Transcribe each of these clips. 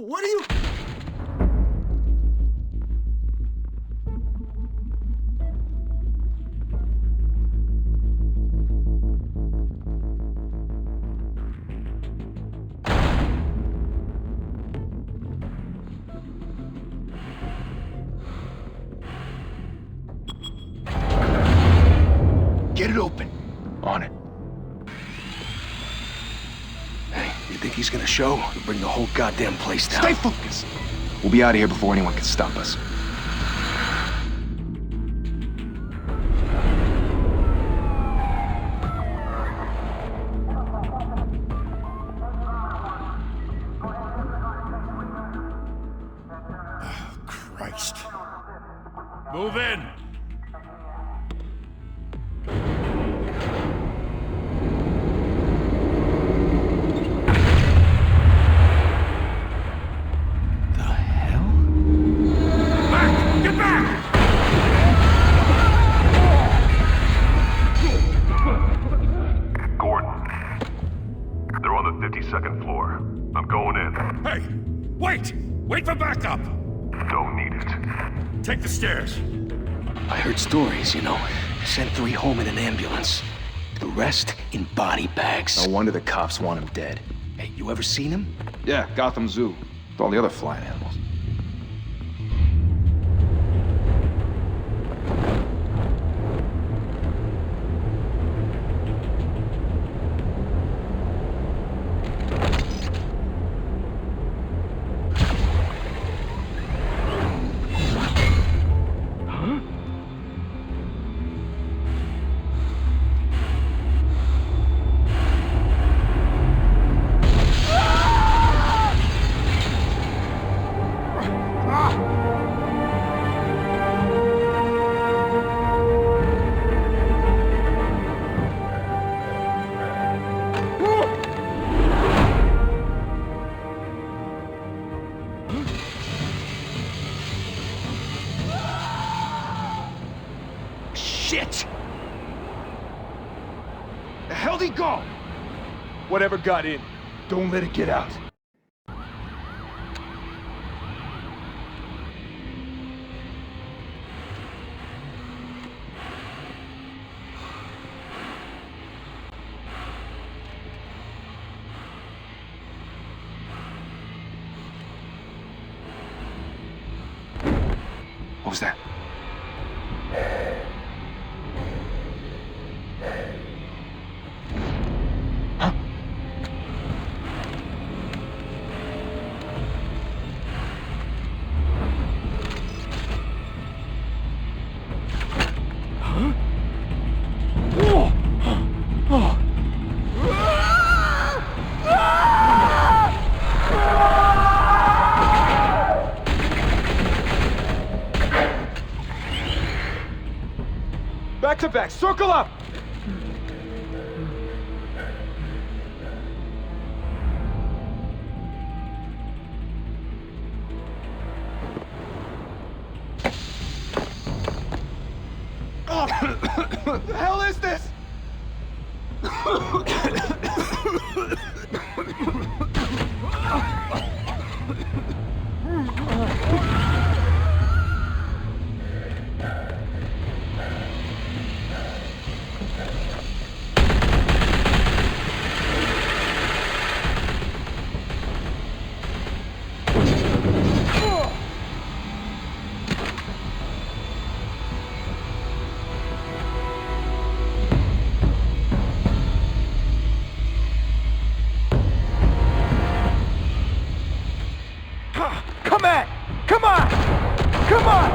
What are you... Get it open. On it. Hey, you think he's gonna show? He'll bring the whole goddamn place down. Stay focused. We'll be out of here before anyone can stop us. Christ. Move in! The hell? Back! Get back! Gordon. They're on the 52nd floor. I'm going in. Hey! Wait! Wait for backup! Don't need it. Take the stairs. I heard stories, you know. Sent 3 home in an ambulance. The rest in body bags. No wonder the cops want him dead. Hey, you ever seen him? Yeah, Gotham Zoo. With all the other flying animals. Shit! The hell'd he go? Whatever got in, don't let it get out. What was that? Huh? Huh? Oh! Oh! Back to back, circle up! What the hell is this? Come on! Come on! Come on!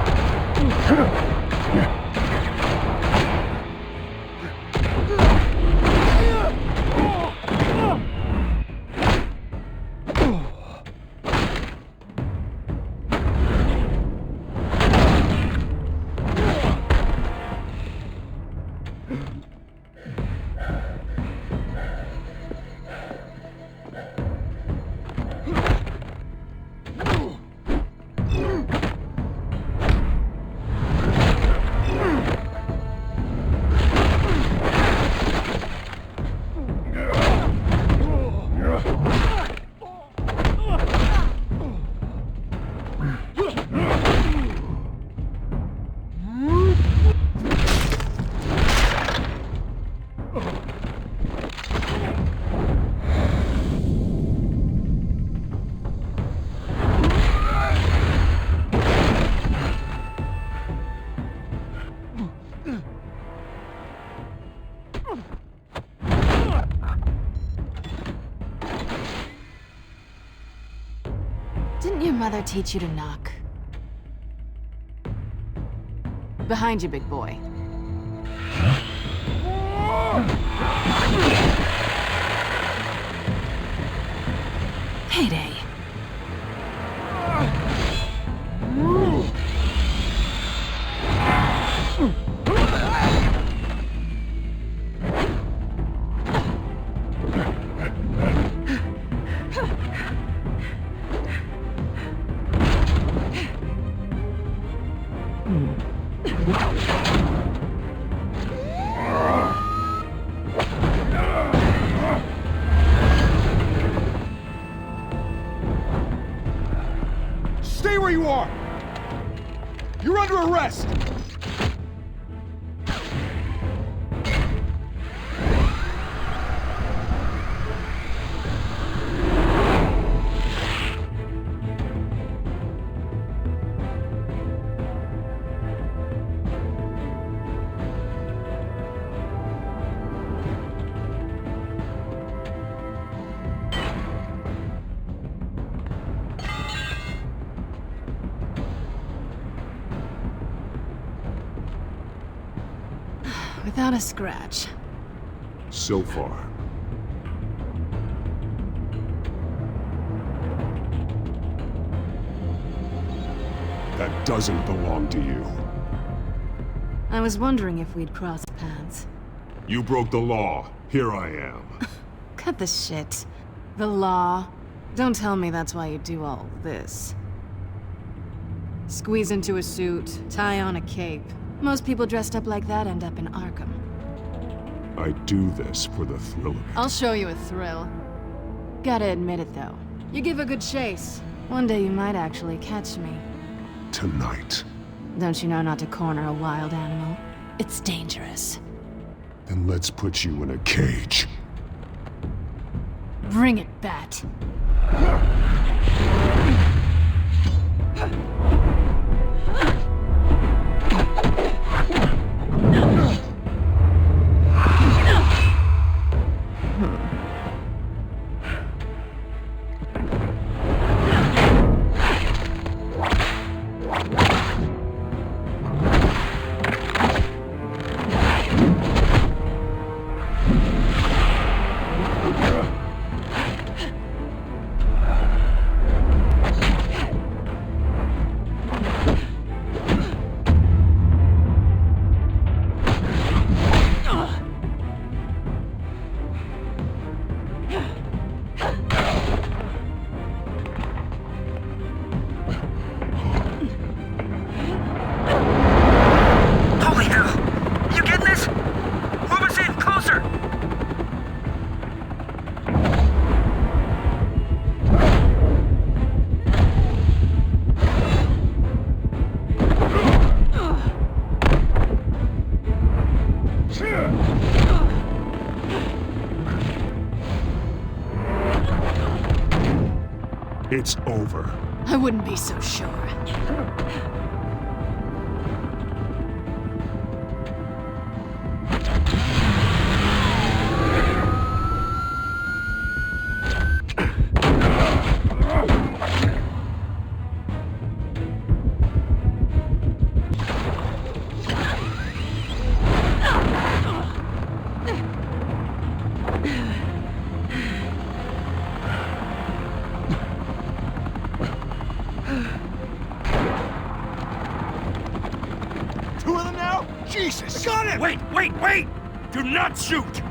mother teach you to knock? Behind you, big boy. Payday. Stay where you are! You're under arrest! Without a scratch. So far. That doesn't belong to you. I was wondering if we'd cross paths. You broke the law. Here I am. Cut the shit. The law. Don't tell me that's why you do all this. Squeeze into a suit, tie on a cape. Most people dressed up like that end up in Arkham. I do this for the thrill of it. I'll show you a thrill. Gotta admit it, though. You give a good chase. One day you might actually catch me. Tonight. Don't you know not to corner a wild animal? It's dangerous. Then let's put you in a cage. Bring it, Bat. It's over. I wouldn't be so sure. Two of them now? Jesus! Got it! Wait! Do not shoot!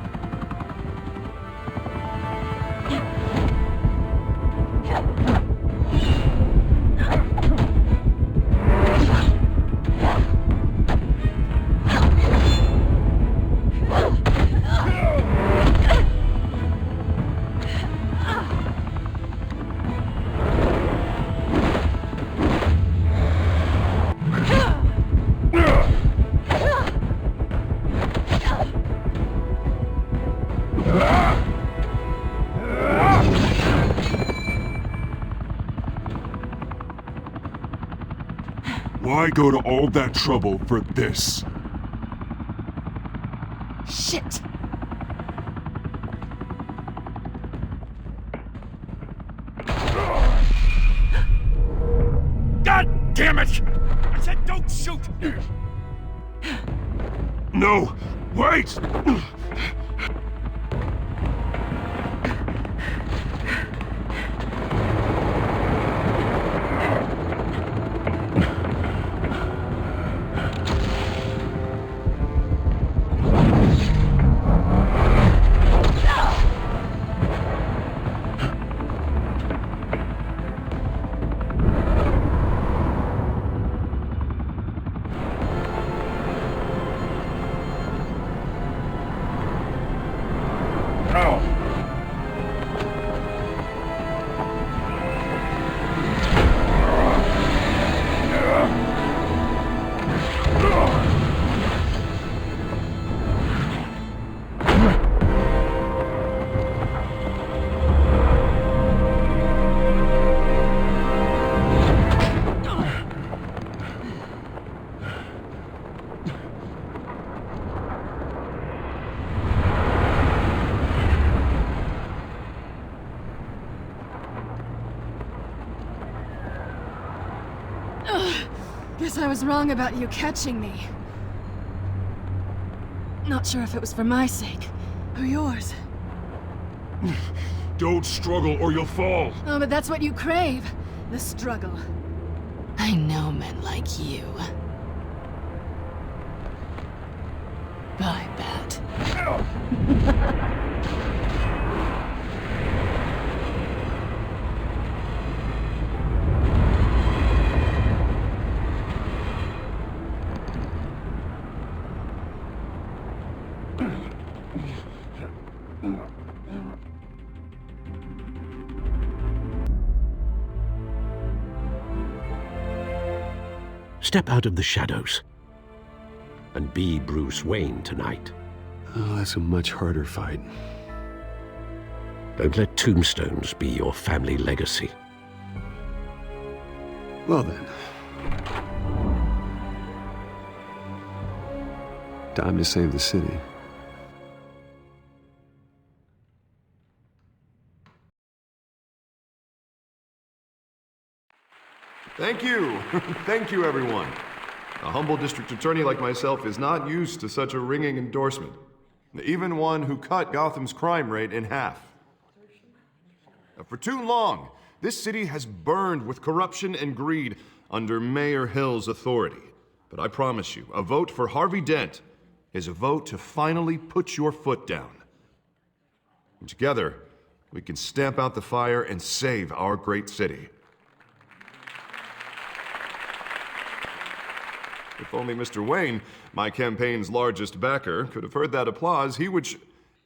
Why go to all that trouble for this? Shit! damn it! I said don't shoot! No! Wait! Guess I was wrong about you catching me. Not sure if it was for my sake, or yours. Don't struggle or you'll fall. Oh, but that's what you crave. The struggle. I know men like you. Bye, Bat. Step out of the shadows and be Bruce Wayne tonight. Oh, that's a much harder fight. Don't let tombstones be your family legacy. Well then. Time to save the city. Thank you. Thank you, everyone. A humble district attorney like myself is not used to such a ringing endorsement. Even one who cut Gotham's crime rate in half. For too long, this city has burned with corruption and greed under Mayor Hill's authority. But I promise you, a vote for Harvey Dent is a vote to finally put your foot down. And together, we can stamp out the fire and save our great city. If only Mr. Wayne, my campaign's largest backer, could have heard that applause, he would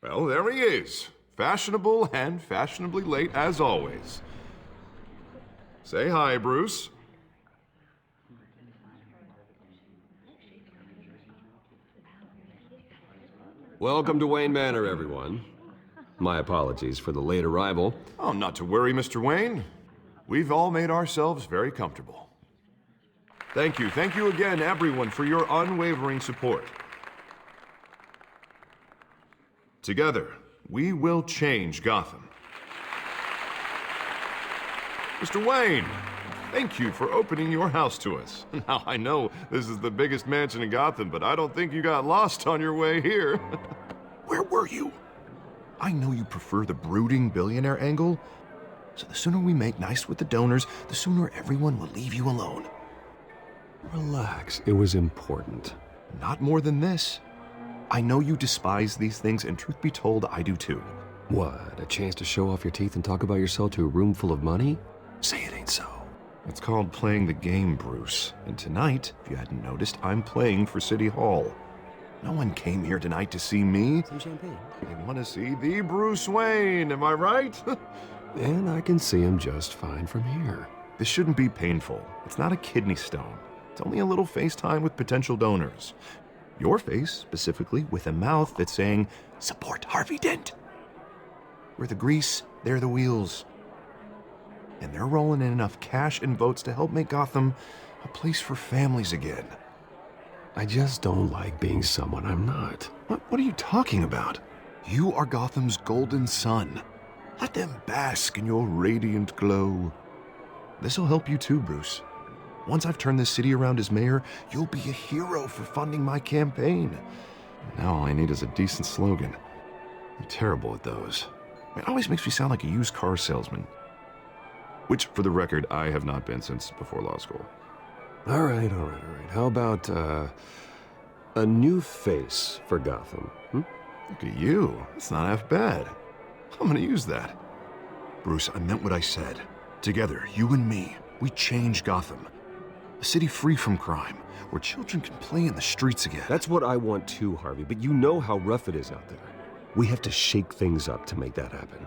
well, there he is. Fashionable and fashionably late as always. Say hi, Bruce. Welcome to Wayne Manor, everyone. My apologies for the late arrival. Oh, not to worry, Mr. Wayne. We've all made ourselves very comfortable. Thank you again, everyone, for your unwavering support. Together, we will change Gotham. Mr. Wayne, thank you for opening your house to us. Now, I know this is the biggest mansion in Gotham, but I don't think you got lost on your way here. Where were you? I know you prefer the brooding billionaire angle, so the sooner we make nice with the donors, the sooner everyone will leave you alone. Relax, it was important. Not more than this. I know you despise these things, and truth be told, I do too. What, a chance to show off your teeth and talk about yourself to a room full of money? Say it ain't so. It's called playing the game, Bruce. And tonight, if you hadn't noticed, I'm playing for City Hall. No one came here tonight to see me. Some champagne. They want to see the Bruce Wayne, am I right? And I can see him just fine from here. This shouldn't be painful. It's not a kidney stone. It's only a little FaceTime with potential donors. Your face, specifically, with a mouth that's saying, support Harvey Dent. We're the grease, they're the wheels. And they're rolling in enough cash and votes to help make Gotham a place for families again. I just don't like being someone I'm not. What are you talking about? You are Gotham's golden sun. Let them bask in your radiant glow. This'll help you too, Bruce. Once I've turned this city around as mayor, you'll be a hero for funding my campaign. Now all I need is a decent slogan. I'm terrible at those. It always makes me sound like a used car salesman. Which, for the record, I have not been since before law school. All right. How about, a new face for Gotham? Look at you. That's not half bad. I'm gonna use that. Bruce, I meant what I said. Together, you and me, we change Gotham. A city free from crime, where children can play in the streets again. That's what I want too, Harvey, but you know how rough it is out there. We have to shake things up to make that happen.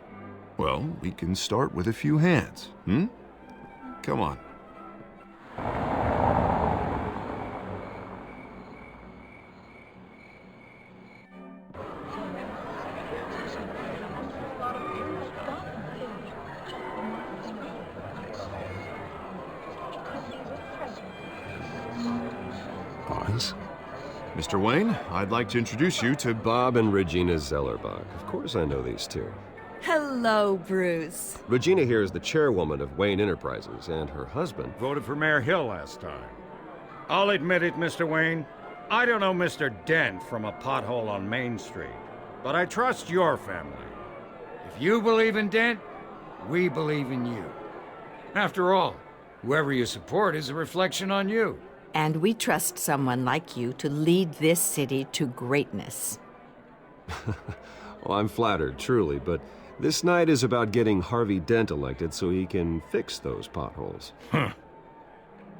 Well, we can start with a few hands, Come on. Pause. Mr. Wayne, I'd like to introduce you to Bob and Regina Zellerbach. Of course I know these two. Hello, Bruce. Regina here is the chairwoman of Wayne Enterprises, and her husband... Voted for Mayor Hill last time. I'll admit it, Mr. Wayne. I don't know Mr. Dent from a pothole on Main Street, but I trust your family. If you believe in Dent, we believe in you. After all, whoever you support is a reflection on you. And we trust someone like you to lead this city to greatness. Well, I'm flattered, truly, but this night is about getting Harvey Dent elected so he can fix those potholes.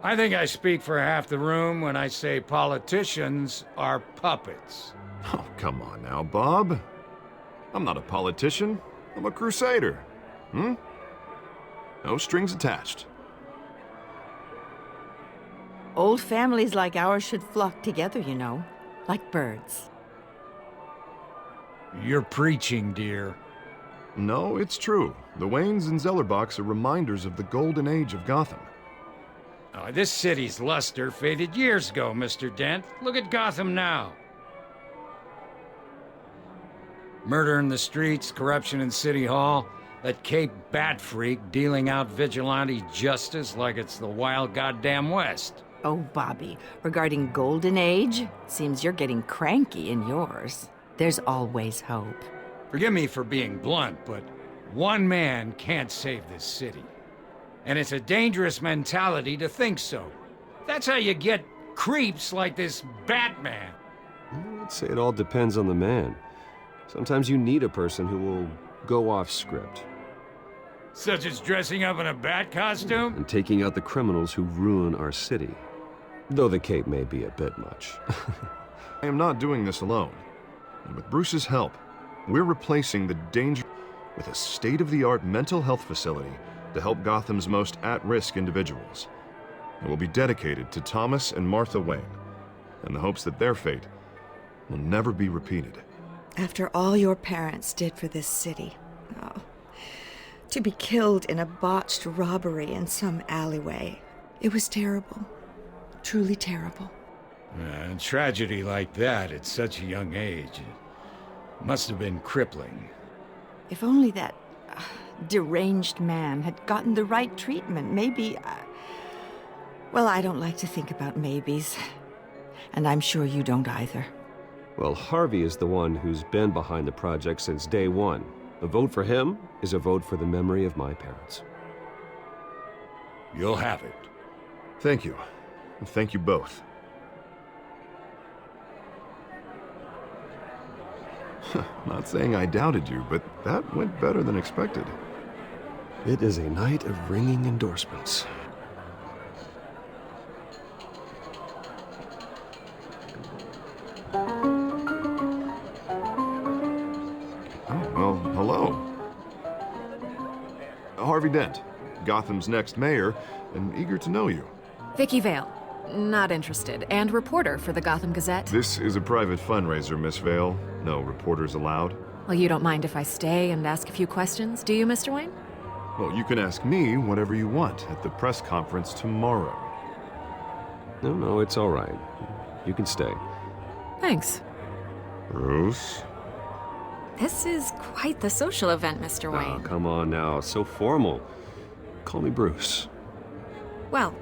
I think I speak for half the room when I say politicians are puppets. Oh, come on now, Bob. I'm not a politician. I'm a crusader. No strings attached. Old families like ours should flock together, you know, like birds. You're preaching, dear. No, it's true. The Waynes and Zellerbachs are reminders of the golden age of Gotham. Oh, this city's luster faded years ago, Mr. Dent. Look at Gotham now. Murder in the streets, corruption in City Hall, that Cape Bat freak dealing out vigilante justice like it's the wild goddamn West. Oh, Bobby, regarding Golden Age, seems you're getting cranky in yours. There's always hope. Forgive me for being blunt, but one man can't save this city. And it's a dangerous mentality to think so. That's how you get creeps like this Batman. I'd say it all depends on the man. Sometimes you need a person who will go off script. Such as dressing up in a bat costume? And taking out the criminals who ruin our city. Though the cape may be a bit much. I am not doing this alone. And with Bruce's help, we're replacing the danger with a state-of-the-art mental health facility to help Gotham's most at-risk individuals. It will be dedicated to Thomas and Martha Wayne, in the hopes that their fate will never be repeated. After all your parents did for this city, to be killed in a botched robbery in some alleyway, it was terrible. Truly terrible. A tragedy like that at such a young age must have been crippling. If only that deranged man had gotten the right treatment, maybe... Well, I don't like to think about maybes. And I'm sure you don't either. Well, Harvey is the one who's been behind the project since day one. A vote for him is a vote for the memory of my parents. You'll have it. Thank you. And thank you both. Not saying I doubted you, but that went better than expected. It is a night of ringing endorsements. Well, hello. Harvey Dent, Gotham's next mayor, and eager to know you. Vicky Vale. Not interested. And reporter for the Gotham Gazette. This is a private fundraiser, Miss Vale. No reporters allowed. Well, you don't mind if I stay and ask a few questions, do you, Mr. Wayne? Well, you can ask me whatever you want at the press conference tomorrow. No, it's all right. You can stay. Thanks. Bruce? This is quite the social event, Mr. Wayne. Oh, come on now. So formal. Call me Bruce. Well,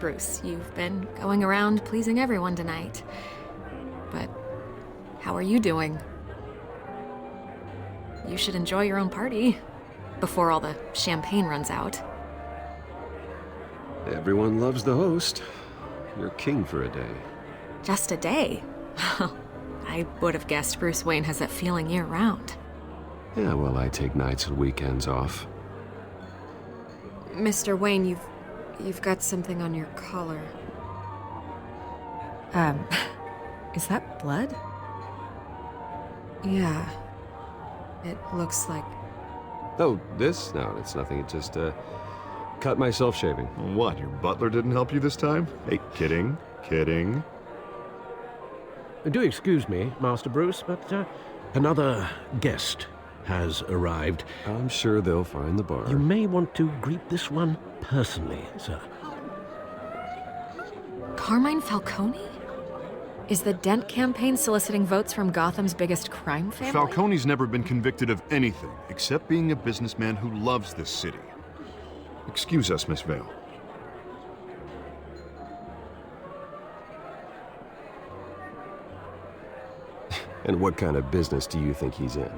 Bruce. You've been going around pleasing everyone tonight. But how are you doing? You should enjoy your own party before all the champagne runs out. Everyone loves the host. You're king for a day. Just a day? I would have guessed Bruce Wayne has that feeling year-round. Yeah, well, I take nights and weekends off. Mr. Wayne, you've got something on your collar. Is that blood? Yeah. It looks like... Oh, this? No, it's nothing. It just, cut myself shaving. What, your butler didn't help you this time? Hey, kidding. Do excuse me, Master Bruce, but another guest has arrived. I'm sure they'll find the bar. You may want to greet this one personally, sir. Carmine Falcone? Is the Dent campaign soliciting votes from Gotham's biggest crime family? Falcone's never been convicted of anything except being a businessman who loves this city. Excuse us, Miss Vale. And what kind of business do you think he's in?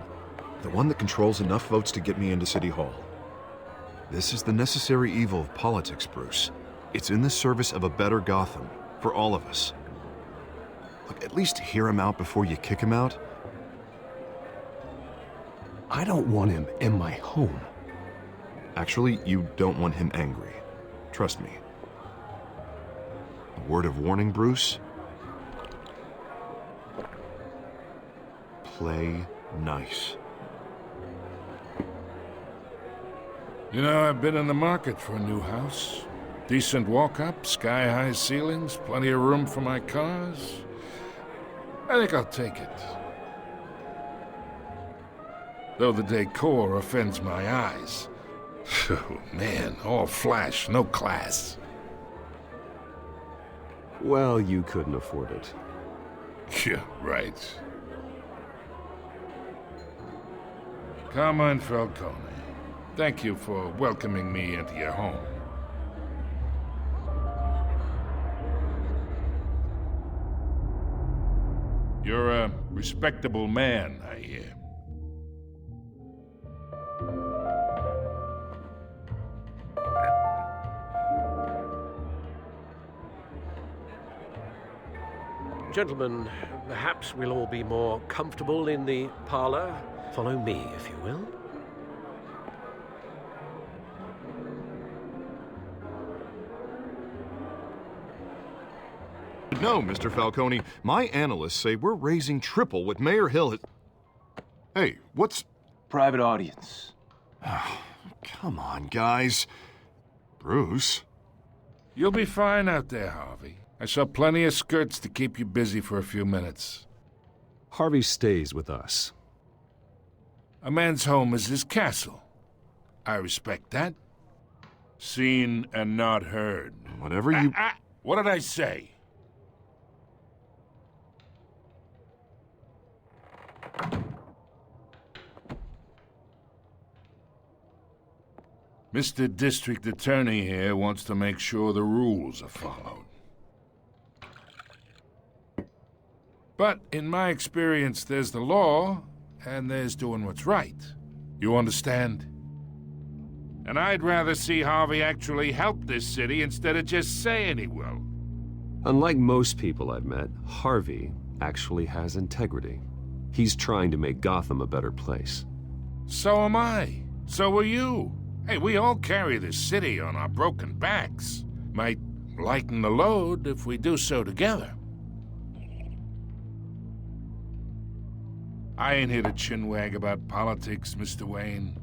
The one that controls enough votes to get me into City Hall. This is the necessary evil of politics, Bruce. It's in the service of a better Gotham, for all of us. Look, at least hear him out before you kick him out. I don't want him in my home. Actually, you don't want him angry. Trust me. A word of warning, Bruce? Play nice. You know, I've been in the market for a new house. Decent walk-up, sky-high ceilings, plenty of room for my cars. I think I'll take it. Though the decor offends my eyes. Oh, man, all flash, no class. Well, you couldn't afford it. Yeah, right. Carmine Falcone, thank you for welcoming me into your home. You're a respectable man, I hear. Gentlemen, perhaps we'll all be more comfortable in the parlor. Follow me, if you will. No, Mr. Falcone. My analysts say we're raising triple what Mayor Hill has... Hey, what's... Private audience. Come on, guys. Bruce? You'll be fine out there, Harvey. I saw plenty of skirts to keep you busy for a few minutes. Harvey stays with us. A man's home is his castle. I respect that. Seen and not heard. Whatever you... What did I say? Mr. District Attorney here wants to make sure the rules are followed. But in my experience, there's the law, and there's doing what's right. You understand? And I'd rather see Harvey actually help this city instead of just saying he will. Unlike most people I've met, Harvey actually has integrity. He's trying to make Gotham a better place. So am I. So are you. Hey, we all carry this city on our broken backs. Might lighten the load if we do so together. I ain't here to chinwag about politics, Mr. Wayne.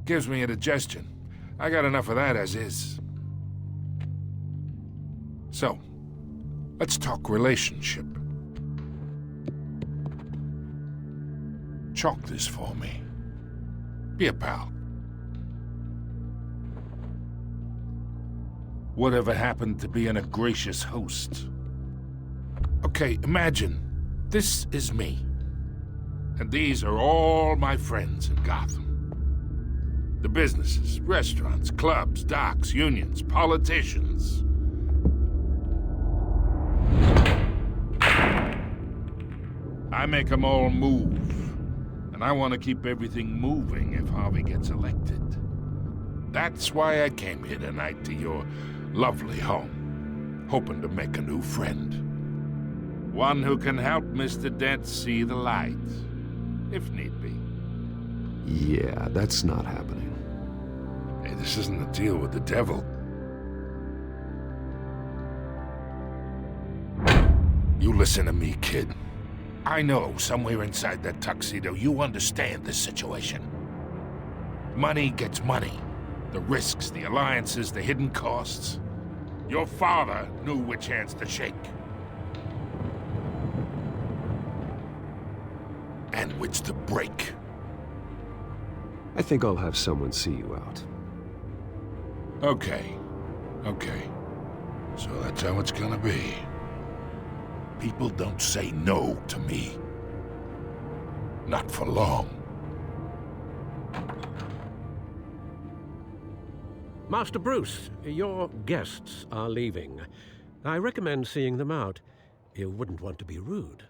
Gives me indigestion. I got enough of that as is. So, let's talk relationship. Chalk this for me. Be a pal. Whatever happened to being a gracious host? Okay, imagine, this is me. And these are all my friends in Gotham. The businesses, restaurants, clubs, docks, unions, politicians. I make them all move. And I want to keep everything moving if Harvey gets elected. That's why I came here tonight to your lovely home, hoping to make a new friend. One who can help Mr. Dent see the light, if need be. Yeah, that's not happening. Hey, this isn't a deal with the devil. You listen to me, kid. I know somewhere inside that tuxedo you understand this situation. Money gets money. The risks, the alliances, the hidden costs. Your father knew which hands to shake. And which to break. I think I'll have someone see you out. Okay. So that's how it's gonna be. People don't say no to me. Not for long. Master Bruce, your guests are leaving. I recommend seeing them out. You wouldn't want to be rude.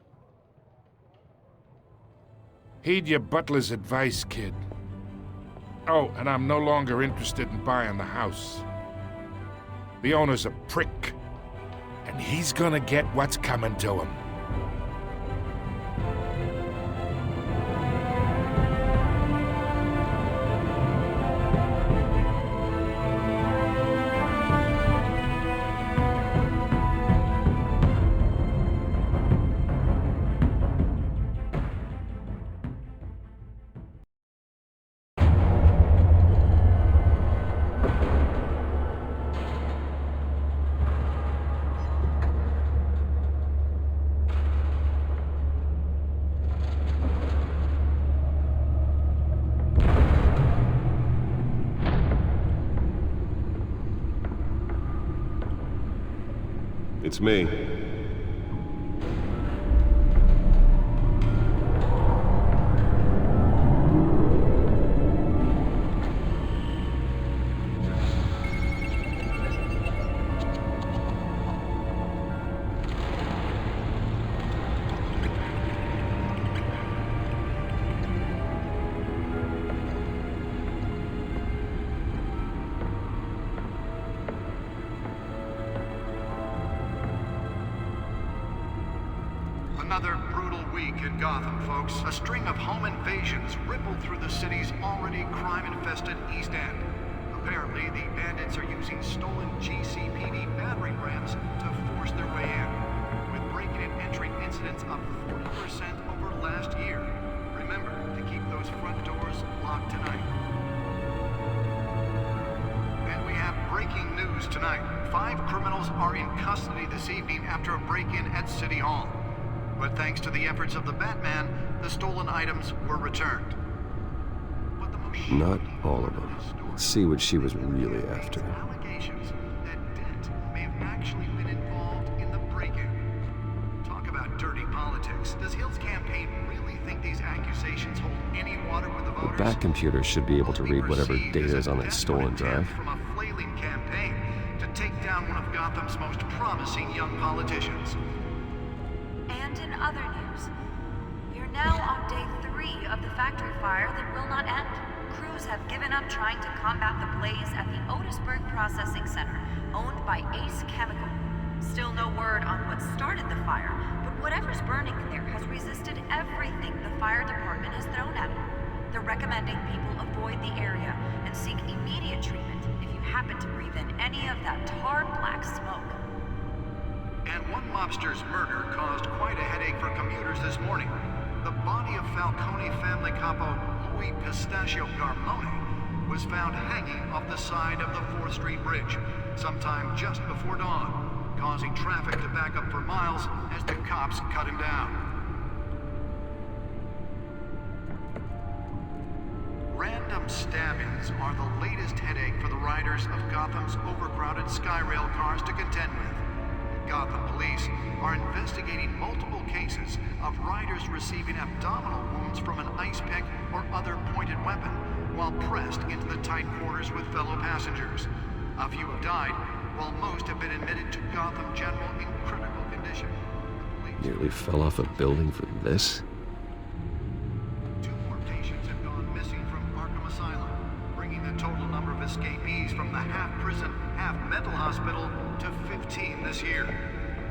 Heed your butler's advice, kid. Oh, and I'm no longer interested in buying the house. The owner's a prick, and he's gonna get what's coming to him. It's me. Another brutal week in Gotham, folks. A string of home invasions rippled through the city's already crime-infested East End. Apparently, the bandits are using stolen GCPD battering rams to force their way in, with break-in and entry incidents up 40% over last year. Remember to keep those front doors locked tonight. And we have breaking news tonight. 5 criminals are in custody this evening after a break-in at City Hall. But thanks to the efforts of the Batman, the stolen items were returned. But the most Not all of them. Let's see what she was really after. allegations that Dent may have actually been involved in the break-in. Talk about dirty politics. Does Hill's campaign really think these accusations hold any water with the The voters? Bat computer should be able to read whatever data is on that stolen drive. From a flailing campaign to take down one of Gotham's most promising young politicians. And in other news, we're now on day 3 of the factory fire that will not end. Crews have given up trying to combat the blaze at the Otisburg Processing Center, owned by Ace Chemical. Still no word on what started the fire, but whatever's burning in there has resisted everything the fire department has thrown at it. They're recommending people avoid the area and seek immediate treatment if you happen to breathe in any of that tar black smoke. And one mobster's murder caused quite a headache for commuters this morning. The body of Falcone family capo Louis Pistachio Garmone was found hanging off the side of the 4th Street Bridge sometime just before dawn, causing traffic to back up for miles as the cops cut him down. Random stabbings are the latest headache for the riders of Gotham's overcrowded Skyrail cars to contend with. Gotham police are investigating multiple cases of riders receiving abdominal wounds from an ice pick or other pointed weapon while pressed into the tight quarters with fellow passengers. A few have died, while most have been admitted to Gotham General in critical condition. Nearly fell off a building for this? 2 more patients have gone missing from Arkham Asylum, bringing the total number of escapees from the half-prison, half-mental hospital to 15 this year.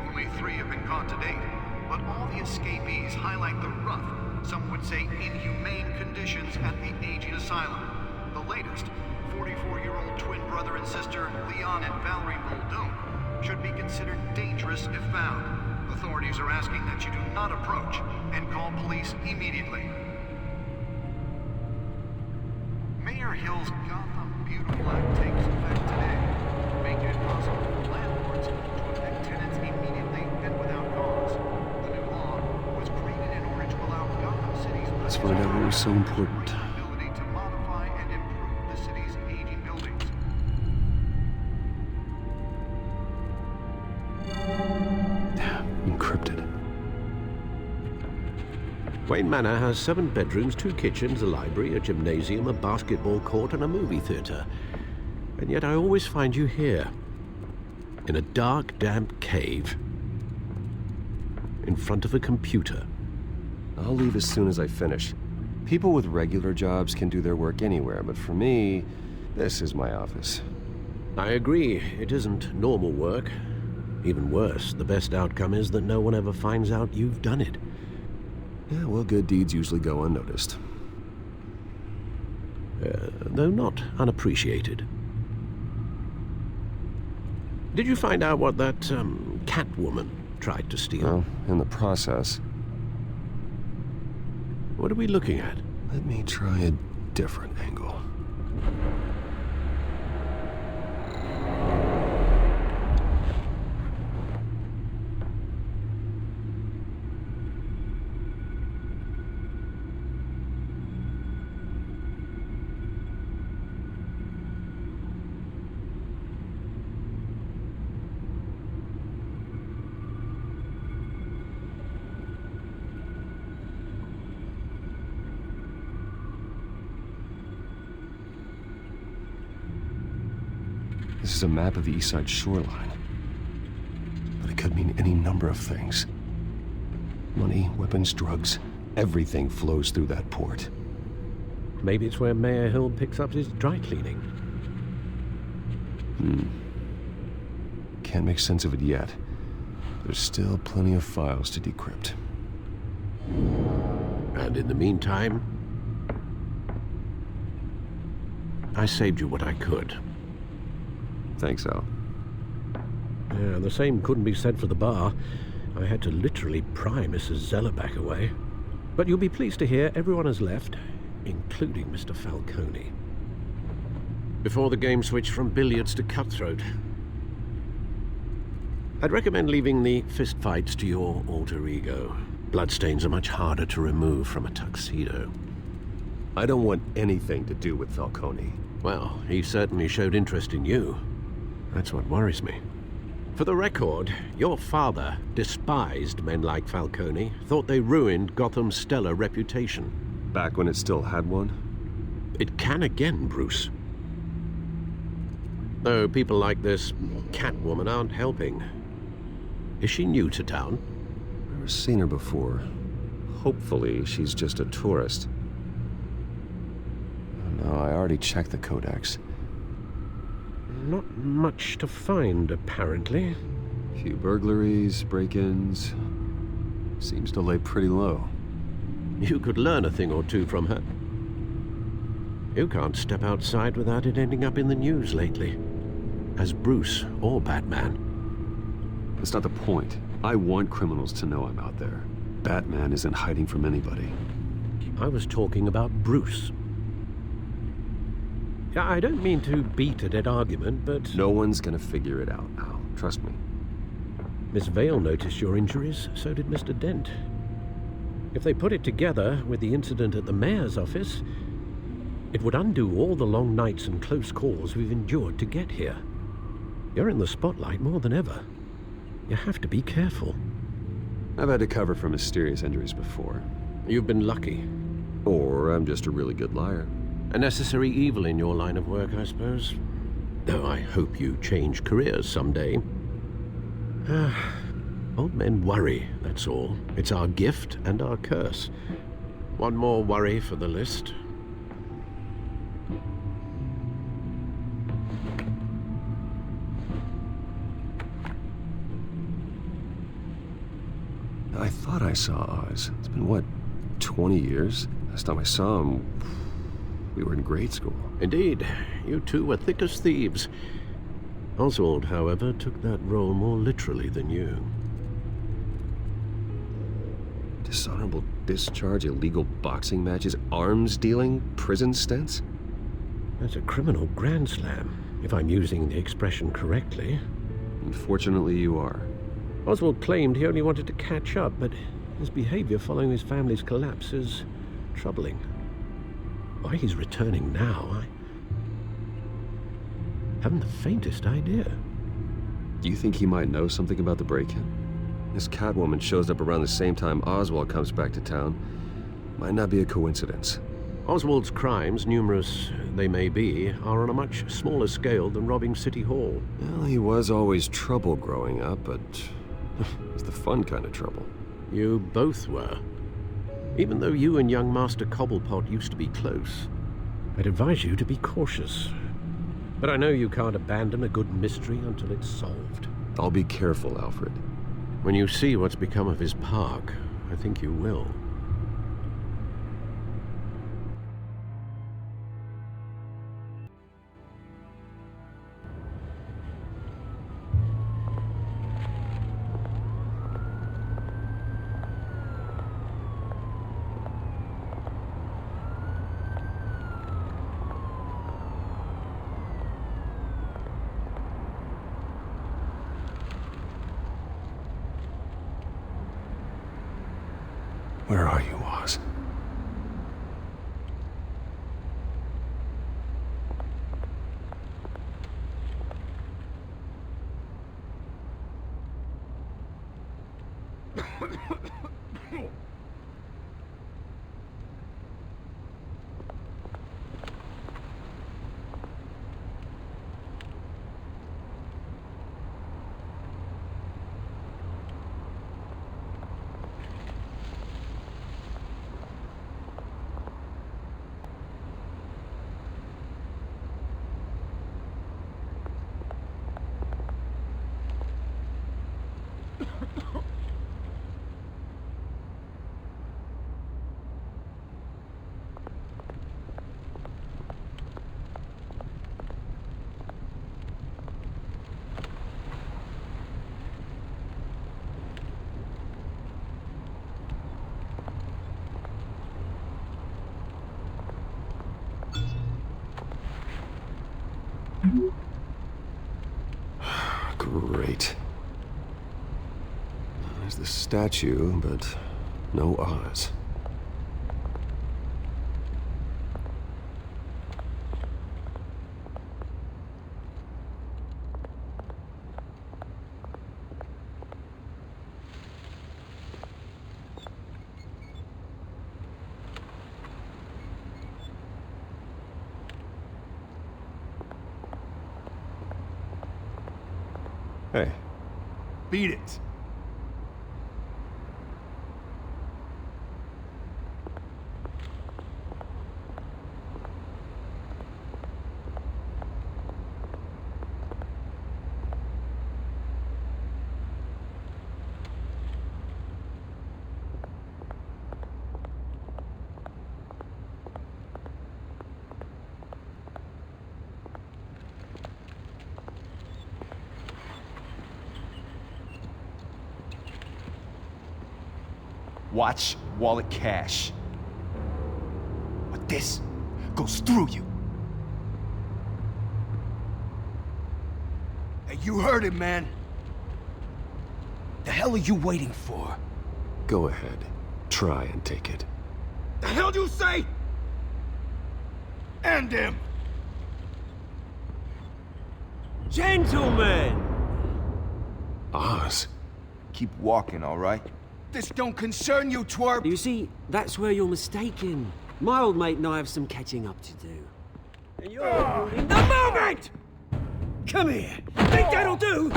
Only 3 have been caught to date, but all the escapees highlight the rough, some would say inhumane conditions at the aging asylum. The latest, 44-year-old twin brother and sister Leon and Valerie Muldoon, should be considered dangerous if found. Authorities are asking that you do not approach and call police immediately. Mayor Hill's Gotham Beautiful Act takes effect today, making it possible for landlords to evict tenants immediately and without cause. The new law was created in order to allow Gotham City's Let's find out what was so important. ability to modify and improve the city's aging buildings. Encrypted. Wayne Manor has 7 bedrooms, 2 kitchens, a library, a gymnasium, a basketball court, and a movie theater. And yet I always find you here, in a dark, damp cave, in front of a computer. I'll leave as soon as I finish. People with regular jobs can do their work anywhere, but for me, this is my office. I agree, it isn't normal work. Even worse, the best outcome is that no one ever finds out you've done it. Yeah, well, good deeds usually go unnoticed. Though not unappreciated. Did you find out what that, Catwoman tried to steal? Well, in the process. What are we looking at? Let me try a different angle. This is a map of the East Side shoreline. But it could mean any number of things. Money, weapons, drugs, everything flows through that port. Maybe it's where Mayor Hill picks up his dry cleaning. Can't make sense of it yet. There's still plenty of files to decrypt. And in the meantime, I saved you what I could. Thanks, Al. Yeah, the same couldn't be said for the bar. I had to literally pry Mrs. Zellerback away. But you'll be pleased to hear everyone has left, including Mr. Falcone. Before the game switched from billiards to cutthroat. I'd recommend leaving the fistfights to your alter ego. Bloodstains are much harder to remove from a tuxedo. I don't want anything to do with Falcone. Well, he certainly showed interest in you. That's what worries me. For the record, your father despised men like Falcone, thought they ruined Gotham's stellar reputation. Back when it still had one? It can again, Bruce. Though people like this Catwoman aren't helping. Is she new to town? Never seen her before. Hopefully, she's just a tourist. No, I already checked the codex. Not much to find, apparently. A few burglaries, break-ins. Seems to lay pretty low. You could learn a thing or two from her. You can't step outside without it ending up in the news lately. As Bruce or Batman. That's not the point. I want criminals to know I'm out there. Batman isn't hiding from anybody. I was talking about Bruce. I don't mean to beat a dead argument, but... No one's gonna figure it out, Al. Trust me. Miss Vale noticed your injuries, so did Mr. Dent. If they put it together with the incident at the mayor's office, it would undo all the long nights and close calls we've endured to get here. You're in the spotlight more than ever. You have to be careful. I've had to cover for mysterious injuries before. You've been lucky. Or I'm just a really good liar. A necessary evil in your line of work, I suppose. Though I hope you change careers someday. Old men worry, that's all. It's our gift and our curse. One more worry for the list. I thought I saw Oz. It's been, what, 20 years? Last time I saw him, we were in grade school. Indeed. You two were thick as thieves. Oswald, however, took that role more literally than you. Dishonorable discharge, illegal boxing matches, arms dealing, prison stints? That's a criminal grand slam, if I'm using the expression correctly. Unfortunately, you are. Oswald claimed he only wanted to catch up, but his behavior following his family's collapse is troubling. Why he's returning now, I haven't the faintest idea. You think he might know something about the break-in? This Catwoman shows up around the same time Oswald comes back to town. Might not be a coincidence. Oswald's crimes, numerous they may be, are on a much smaller scale than robbing City Hall. Well, he was always trouble growing up, but it was the fun kind of trouble. You both were. Even though you and young Master Cobblepot used to be close, I'd advise you to be cautious. But I know you can't abandon a good mystery until it's solved. I'll be careful, Alfred. When you see what's become of his park, I think you will. Where are you, Oz? Great. There's the statue, but no Oz. Hey. Beat it. Watch wallet cash. But this goes through you. Hey, you heard it, man. The hell are you waiting for? Go ahead. Try and take it. The hell do you say? End him! Gentlemen! Oz. Keep walking, all right? This don't concern you, twerp! You see, that's where you're mistaken. My old mate and I have some catching up to do. And you're ruining the moment! Come here! Think that'll do?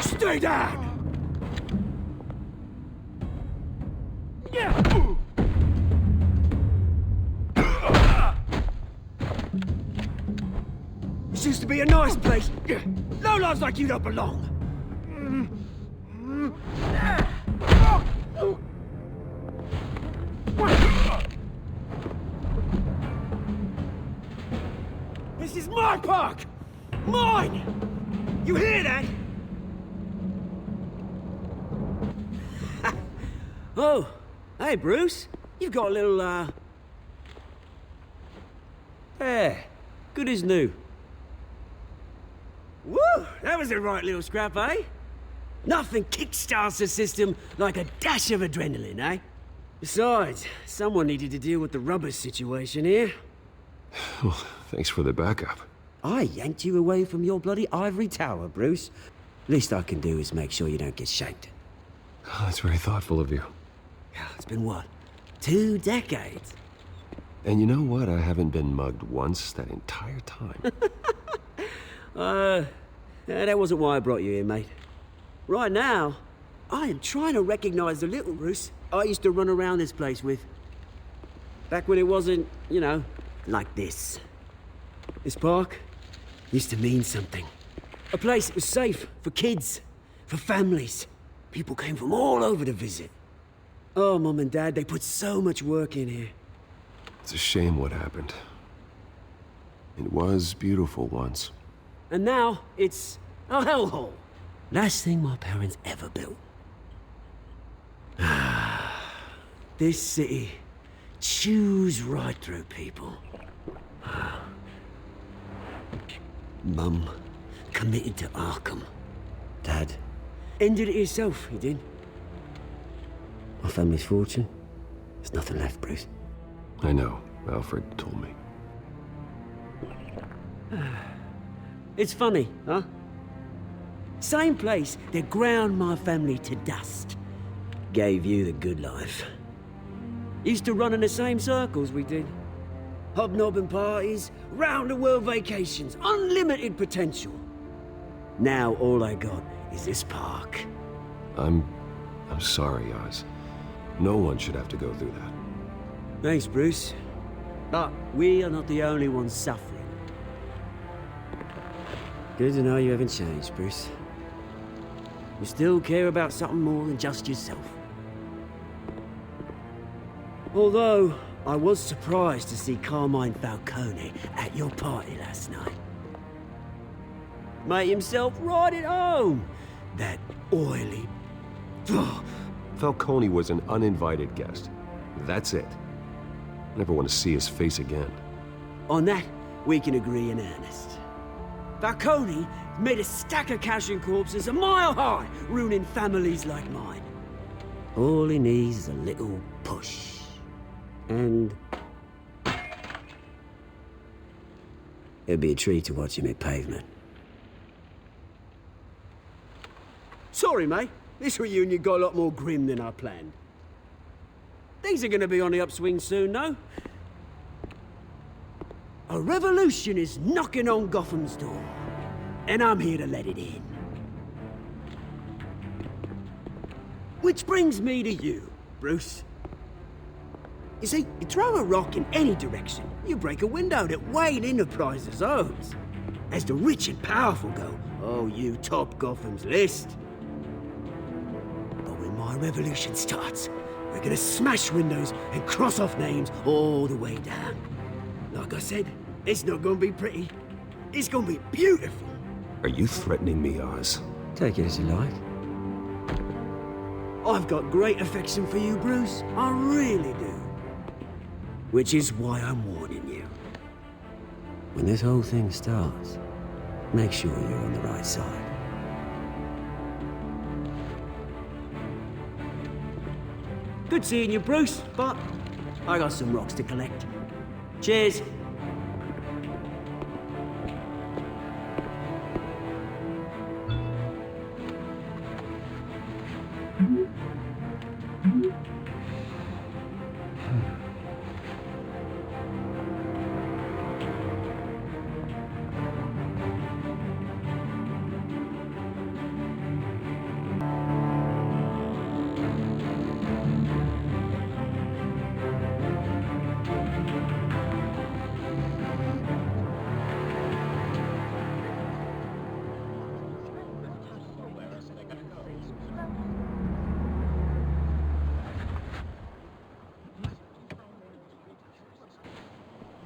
Stay down! This used to be a nice place. No lives like you don't belong. This is my park! Mine! You hear that? Oh, hey, Bruce. You've got a little, Yeah, good as new. Woo! That was a right little scrap, eh? Nothing kickstarts the system like a dash of adrenaline, eh? Besides, someone needed to deal with the rubber situation here. Well, thanks for the backup. I yanked you away from your bloody ivory tower, Bruce. Least I can do is make sure you don't get shanked. Oh, that's very thoughtful of you. It's been what? 2 decades? And you know what? I haven't been mugged once that entire time. That wasn't why I brought you here, mate. Right now, I am trying to recognize the little Bruce I used to run around this place with. Back when it wasn't, you know, like this. This park used to mean something. A place that was safe for kids, for families. People came from all over to visit. Oh, Mum and Dad, they put so much work in here. It's a shame what happened. It was beautiful once. And now, it's a hellhole. Last thing my parents ever built. This city chews right through people. Mum committed to Arkham. Dad ended it himself, he did. My family's fortune, there's nothing left, Bruce. I know. Alfred told me. It's funny, huh? Same place that ground my family to dust. Gave you the good life. Used to run in the same circles we did. Hobnobbing parties, round-the-world vacations, unlimited potential. Now all I got is this park. I'm sorry, Oz. No one should have to go through that. Thanks, Bruce. But we are not the only ones suffering. Good to know you haven't changed, Bruce. You still care about something more than just yourself. Although, I was surprised to see Carmine Falcone at your party last night. Made himself right at home. That oily... Falcone was an uninvited guest. That's it. Never want to see his face again. On that, we can agree in earnest. Falcone made a stack of cash and corpses a mile high, ruining families like mine. All he needs is a little push. And... it'd be a treat to watch him hit pavement. Sorry, mate. This reunion got a lot more grim than I planned. Things are gonna be on the upswing soon, no? A revolution is knocking on Gotham's door, and I'm here to let it in. Which brings me to you, Bruce. You see, you throw a rock in any direction, you break a window that Wayne Enterprises owns. As the rich and powerful go, oh, you top Gotham's list. But when my revolution starts, we're gonna smash windows and cross off names all the way down. Like I said, it's not gonna be pretty. It's gonna be beautiful. Are you threatening me, Oz? Take it as you like. I've got great affection for you, Bruce. I really do. Which is why I'm warning you. When this whole thing starts, make sure you're on the right side. Good seeing you, Bruce, but I got some rocks to collect. Cheers.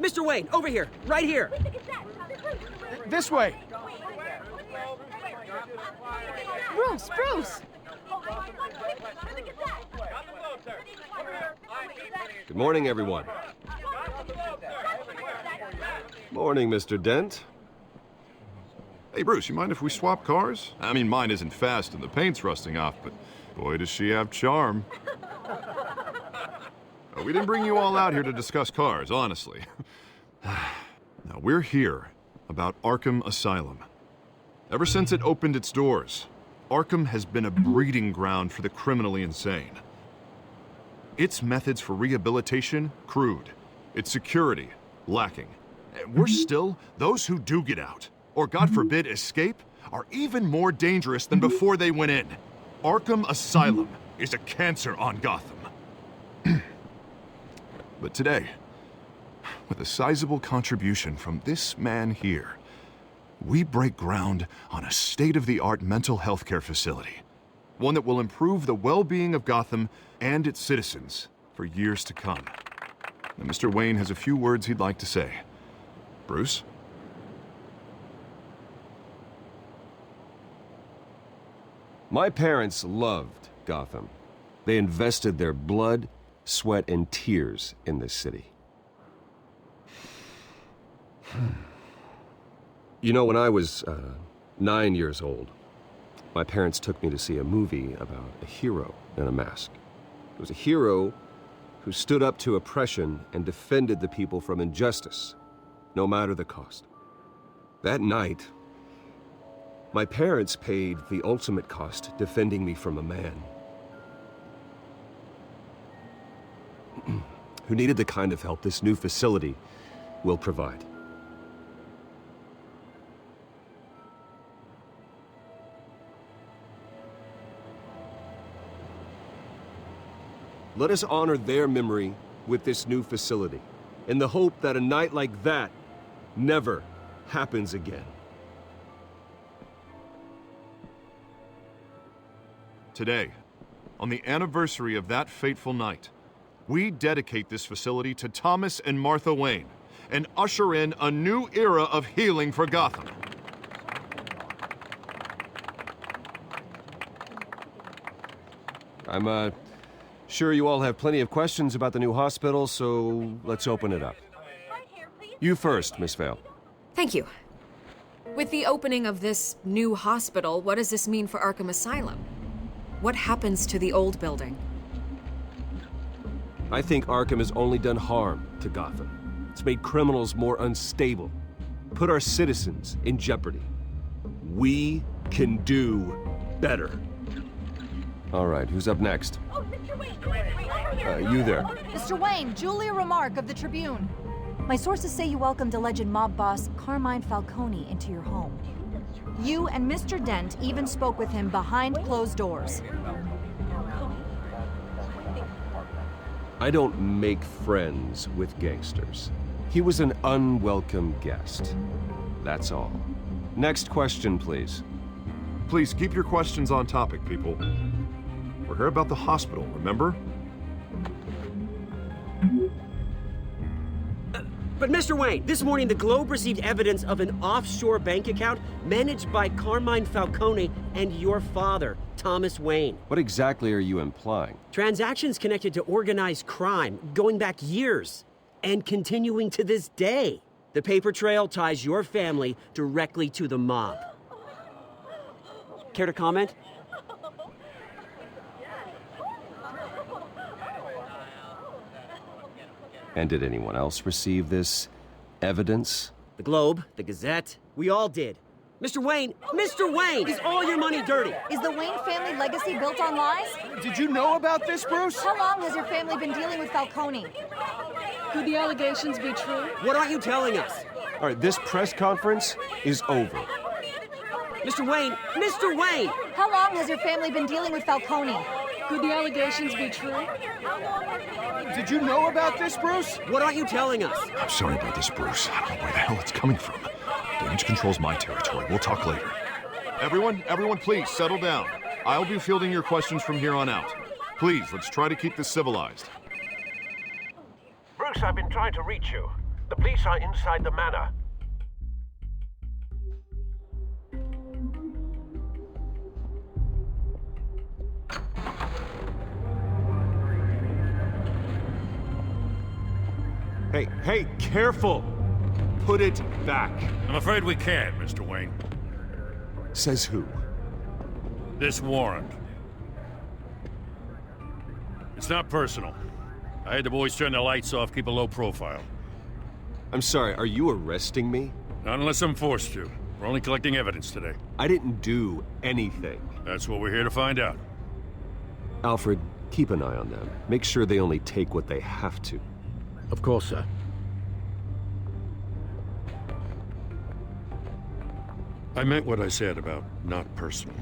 Mr. Wayne, over here, right here. This way. Bruce! Good morning, everyone. Morning, Mr. Dent. Hey, Bruce, you mind if we swap cars? I mean, mine isn't fast and the paint's rusting off, but boy, does she have charm. We didn't bring you all out here to discuss cars, honestly. Now, we're here about Arkham Asylum. Ever since it opened its doors, Arkham has been a breeding ground for the criminally insane. Its methods for rehabilitation, crude. Its security, lacking. And worse still, those who do get out, or God forbid, escape, are even more dangerous than before they went in. Arkham Asylum is a cancer on Gotham. But today, with a sizable contribution from this man here, we break ground on a state-of-the-art mental health care facility. One that will improve the well-being of Gotham and its citizens for years to come. Now, Mr. Wayne has a few words he'd like to say. Bruce? My parents loved Gotham. They invested their blood, sweat, and tears in this city. You know, when I was 9 years old, my parents took me to see a movie about a hero in a mask. It was a hero who stood up to oppression and defended the people from injustice, no matter the cost. That night, my parents paid the ultimate cost defending me from a man who needed the kind of help this new facility will provide. Let us honor their memory with this new facility, in the hope that a night like that never happens again. Today, on the anniversary of that fateful night, we dedicate this facility to Thomas and Martha Wayne and usher in a new era of healing for Gotham. I'm sure you all have plenty of questions about the new hospital, so let's open it up. You first, Miss Vale. Thank you. With the opening of this new hospital, what does this mean for Arkham Asylum? What happens to the old building? I think Arkham has only done harm to Gotham. It's made criminals more unstable, put our citizens in jeopardy. We can do better. All right, who's up next? Oh, Mr. Wayne! You there. Mr. Wayne, Julia Remark of the Tribune. My sources say you welcomed alleged mob boss Carmine Falcone into your home. You and Mr. Dent even spoke with him behind closed doors. I don't make friends with gangsters. He was an unwelcome guest. That's all. Next question, please. Please keep your questions on topic, people. We're here about the hospital, remember? But Mr. Wayne, this morning the Globe received evidence of an offshore bank account managed by Carmine Falcone and your father, Thomas Wayne. What exactly are you implying? Transactions connected to organized crime, going back years, and continuing to this day. The paper trail ties your family directly to the mob. Care to comment? And did anyone else receive this evidence? The Globe, the Gazette, we all did. Mr. Wayne, is all your money dirty? Is the Wayne family legacy built on lies? Did you know about this, Bruce? How long has your family been dealing with Falcone? Could the allegations be true? What aren't you telling us? All right, this press conference is over. Mr. Wayne! How long has your family been dealing with Falcone? Could the allegations be true? Did you know about this, Bruce? What aren't you telling us? I'm sorry about this, Bruce. I don't know where the hell it's coming from. Damage control's my territory. We'll talk later. Everyone, please settle down. I'll be fielding your questions from here on out. Please, let's try to keep this civilized. Bruce, I've been trying to reach you. The police are inside the manor. Hey, careful! Put it back. I'm afraid we can't, Mr. Wayne. Says who? This warrant. It's not personal. I had the boys turn the lights off, keep a low profile. I'm sorry, are you arresting me? Not unless I'm forced to. We're only collecting evidence today. I didn't do anything. That's what we're here to find out. Alfred, keep an eye on them. Make sure they only take what they have to. Of course, sir. I meant what I said about not personal.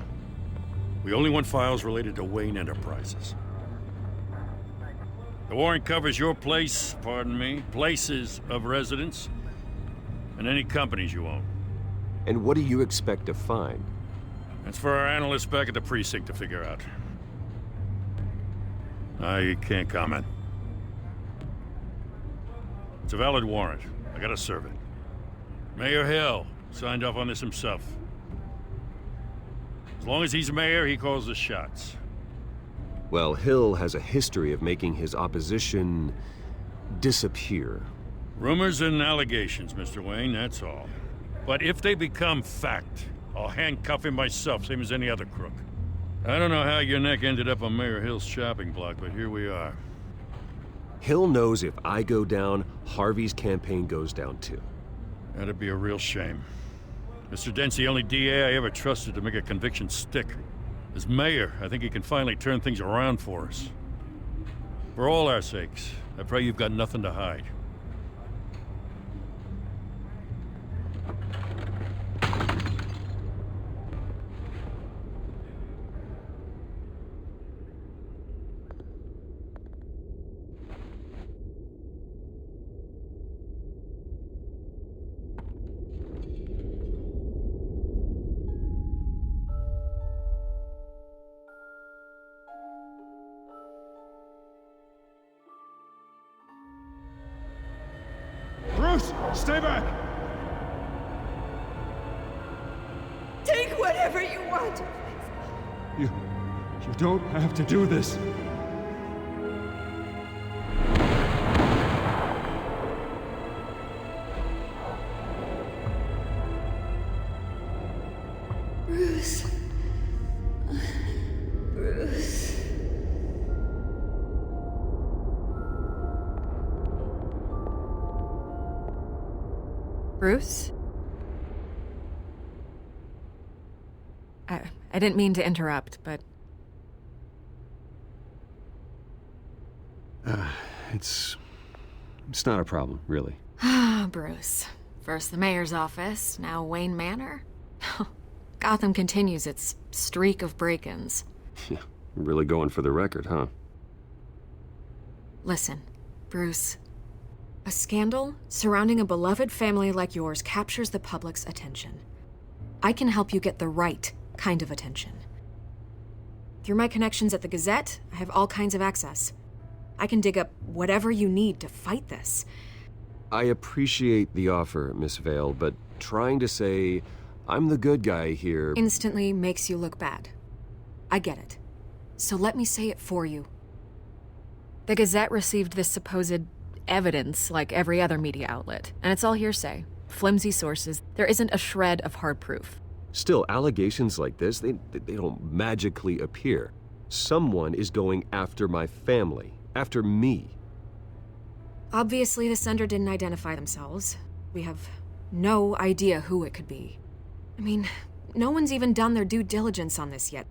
We only want files related to Wayne Enterprises. The warrant covers your places of residence, and any companies you own. And what do you expect to find? That's for our analysts back at the precinct to figure out. I can't comment. It's a valid warrant. I gotta serve it. Mayor Hill signed off on this himself. As long as he's mayor, he calls the shots. Well, Hill has a history of making his opposition disappear. Rumors and allegations, Mr. Wayne, that's all. But if they become fact, I'll handcuff him myself, same as any other crook. I don't know how your neck ended up on Mayor Hill's shopping block, but here we are. Hill knows if I go down, Harvey's campaign goes down too. That'd be a real shame. Mr. Dent's the only DA I ever trusted to make a conviction stick. As mayor, I think he can finally turn things around for us. For all our sakes, I pray you've got nothing to hide. Bruce, stay back! Take whatever you want. You don't have to do this. Bruce. Bruce. Bruce? I didn't mean to interrupt, but... It's not a problem, really. Ah, Bruce. First the mayor's office, now Wayne Manor. Gotham continues its streak of break-ins. Yeah, really going for the record, huh? Listen, Bruce. A scandal surrounding a beloved family like yours captures the public's attention. I can help you get the right kind of attention. Through my connections at the Gazette, I have all kinds of access. I can dig up whatever you need to fight this. I appreciate the offer, Miss Vale, but trying to say I'm the good guy here... instantly makes you look bad. I get it. So let me say it for you. The Gazette received this supposed evidence like every other media outlet, and it's all hearsay. Flimsy sources. There isn't a shred of hard proof. Still, allegations like this, they don't magically appear. Someone is going after my family, after me. Obviously, the sender didn't identify themselves. We have no idea who it could be. I mean, no one's even done their due diligence on this yet.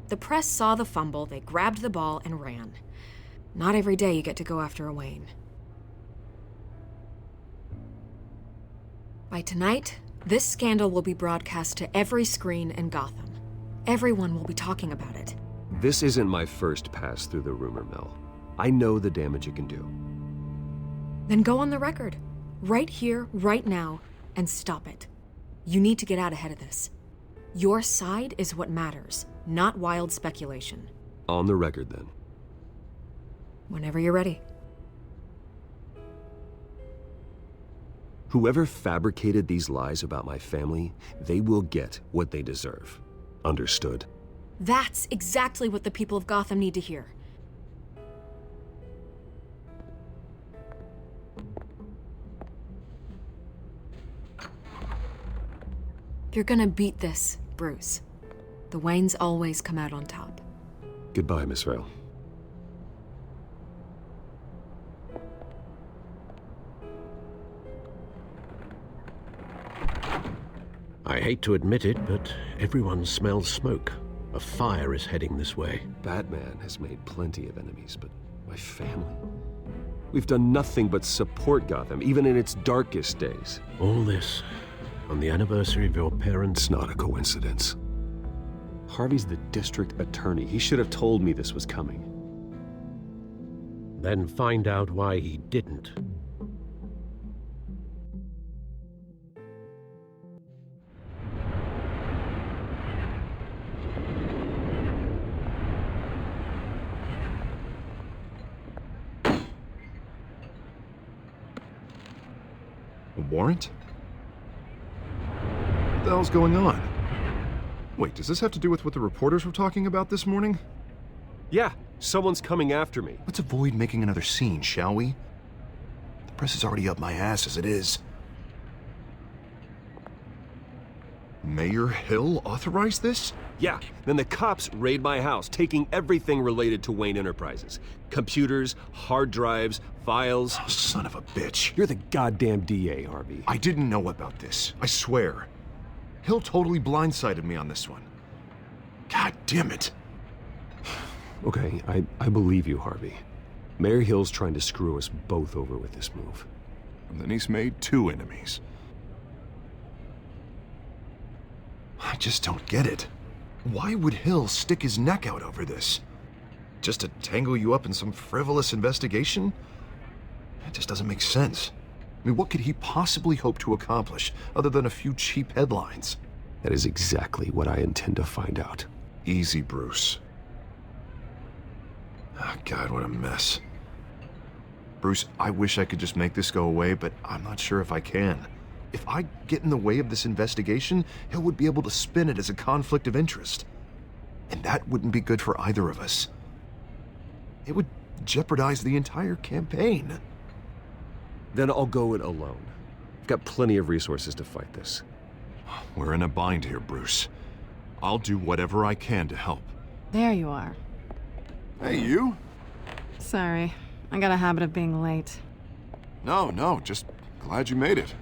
The press saw the fumble, they grabbed the ball and ran. Not every day you get to go after a Wayne. By tonight, this scandal will be broadcast to every screen in Gotham. Everyone will be talking about it. This isn't my first pass through the rumor mill. I know the damage it can do. Then go on the record. Right here, right now, and stop it. You need to get out ahead of this. Your side is what matters, not wild speculation. On the record, then. Whenever you're ready. Whoever fabricated these lies about my family, they will get what they deserve. Understood? That's exactly what the people of Gotham need to hear. You're gonna beat this, Bruce. The Waynes always come out on top. Goodbye, Miss Vale. I hate to admit it, but everyone smells smoke. A fire is heading this way. Batman has made plenty of enemies, but my family? We've done nothing but support Gotham, even in its darkest days. All this on the anniversary of your parents'... It's not a coincidence. Harvey's the district attorney. He should have told me this was coming. Then find out why he didn't. A warrant? What the hell's going on? Wait, does this have to do with what the reporters were talking about this morning? Yeah, someone's coming after me. Let's avoid making another scene, shall we? The press is already up my ass as it is. Mayor Hill authorized this? Yeah, then the cops raid my house, taking everything related to Wayne Enterprises. Computers, hard drives, files. Oh, son of a bitch. You're the goddamn DA, Harvey. I didn't know about this. I swear. Hill totally blindsided me on this one. God damn it. Okay, I believe you, Harvey. Mayor Hill's trying to screw us both over with this move. And then he's made 2 enemies. I just don't get it. Why would Hill stick his neck out over this? Just to tangle you up in some frivolous investigation? It just doesn't make sense. I mean, what could he possibly hope to accomplish other than a few cheap headlines? That is exactly what I intend to find out. Easy, Bruce. Oh, God, what a mess. Bruce, I wish I could just make this go away, but I'm not sure if I can. If I get in the way of this investigation, Hill would be able to spin it as a conflict of interest. And that wouldn't be good for either of us. It would jeopardize the entire campaign. Then I'll go it alone. I've got plenty of resources to fight this. We're in a bind here, Bruce. I'll do whatever I can to help. There you are. Hey, you? Sorry, I got a habit of being late. No, just glad you made it.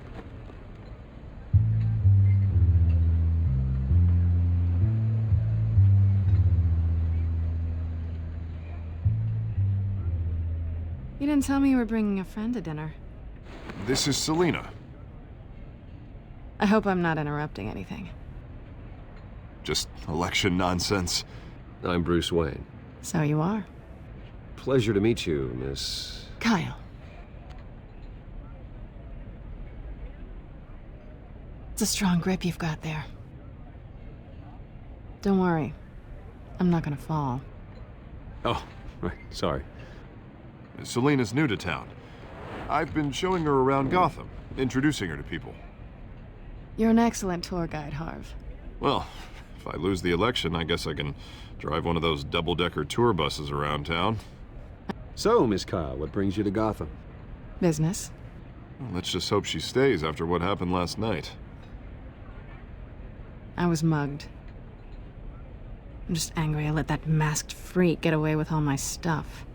You didn't tell me you were bringing a friend to dinner. This is Selina. I hope I'm not interrupting anything. Just election nonsense. I'm Bruce Wayne. So you are. Pleasure to meet you, Miss... Kyle. It's a strong grip you've got there. Don't worry. I'm not gonna fall. Oh, right, sorry. Selina's new to town. I've been showing her around Gotham, introducing her to people. You're an excellent tour guide, Harv. Well, if I lose the election, I guess I can drive one of those double-decker tour buses around town. So, Miss Kyle, what brings you to Gotham? Business. Well, let's just hope she stays after what happened last night. I was mugged. I'm just angry I let that masked freak get away with all my stuff.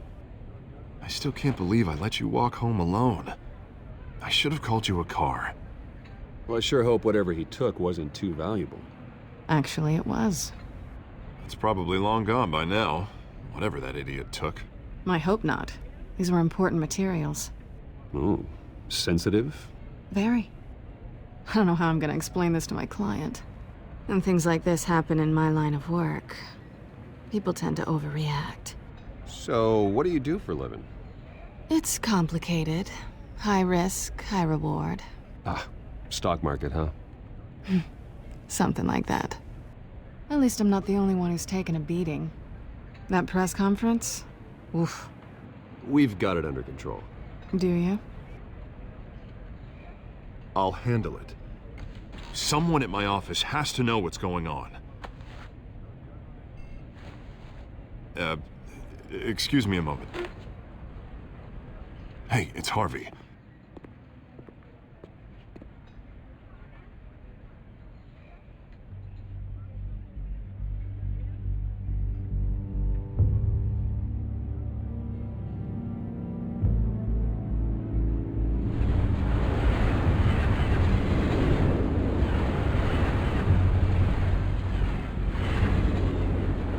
I still can't believe I let you walk home alone. I should have called you a car. Well, I sure hope whatever he took wasn't too valuable. Actually, it was. It's probably long gone by now, whatever that idiot took. I hope not. These were important materials. Ooh, sensitive? Very. I don't know how I'm gonna explain this to my client. And things like this happen in my line of work. People tend to overreact. So, what do you do for a living? It's complicated. High risk, high reward. Ah, stock market, huh? Something like that. At least I'm not the only one who's taken a beating. That press conference? Oof. We've got it under control. Do you? I'll handle it. Someone at my office has to know what's going on. Excuse me a moment. Hey, it's Harvey.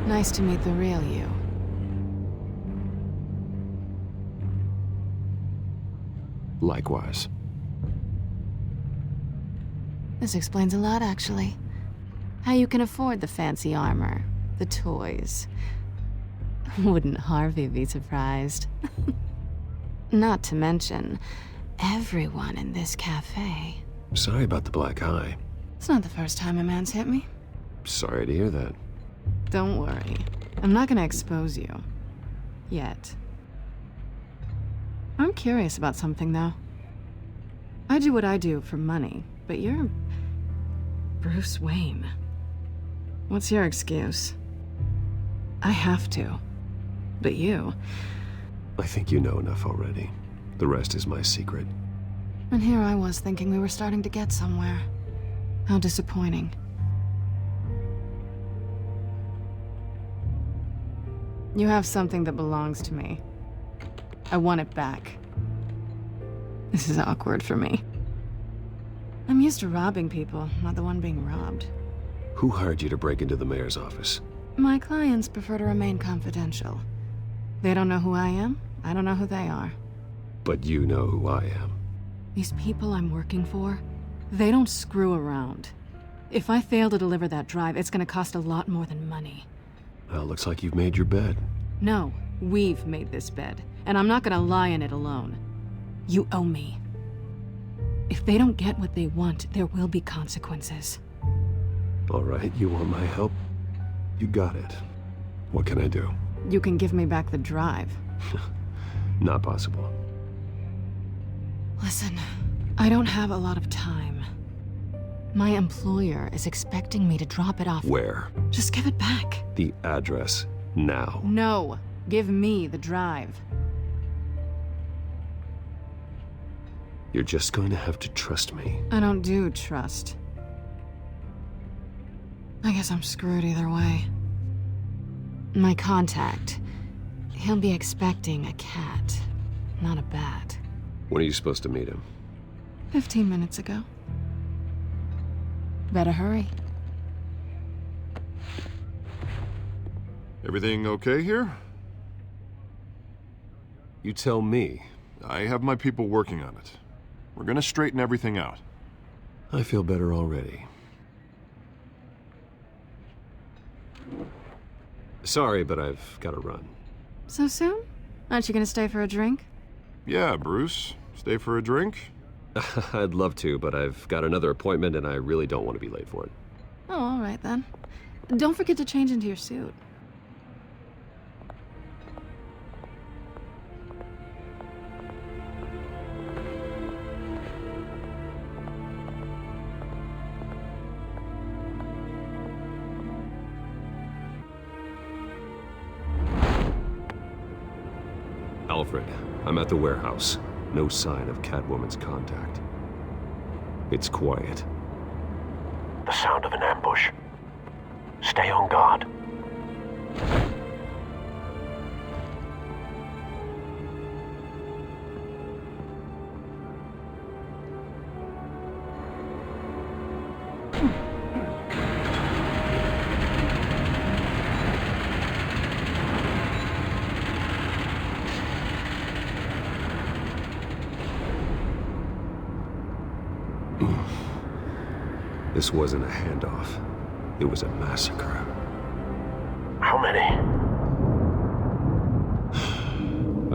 Nice to meet the real you. Likewise. This explains a lot, actually. How you can afford the fancy armor, the toys. Wouldn't Harvey be surprised? Not to mention, everyone in this cafe. Sorry about the black eye. It's not the first time a man's hit me. Sorry to hear that. Don't worry. I'm not gonna expose you. Yet. I'm curious about something, though. I do what I do for money, but you're... Bruce Wayne. What's your excuse? I have to. But you... I think you know enough already. The rest is my secret. And here I was thinking we were starting to get somewhere. How disappointing. You have something that belongs to me. I want it back. This is awkward for me. I'm used to robbing people, not the one being robbed. Who hired you to break into the mayor's office? My clients prefer to remain confidential. They don't know who I am, I don't know who they are. But you know who I am. These people I'm working for, they don't screw around. If I fail to deliver that drive, it's gonna cost a lot more than money. Well, looks like you've made your bed. No, we've made this bed, and I'm not gonna lie in it alone. You owe me. If they don't get what they want, there will be consequences. All right, you want my help? You got it. What can I do? You can give me back the drive. Not possible. Listen, I don't have a lot of time. My employer is expecting me to drop it off. Where? Just give it back. The address, now. No, give me the drive. You're just going to have to trust me. I don't do trust. I guess I'm screwed either way. My contact, he'll be expecting a cat, not a bat. When are you supposed to meet him? 15 minutes ago. Better hurry. Everything okay here? You tell me. I have my people working on it. We're gonna straighten everything out. I feel better already. Sorry, but I've got to run. So soon? Aren't you gonna stay for a drink? Yeah, Bruce. Stay for a drink? I'd love to, but I've got another appointment and I really don't want to be late for it. Oh, all right then. Don't forget to change into your suit. Alfred, I'm at the warehouse. No sign of Catwoman's contact. It's quiet. The sound of an ambush. Stay on guard. This wasn't a handoff. It was a massacre. How many?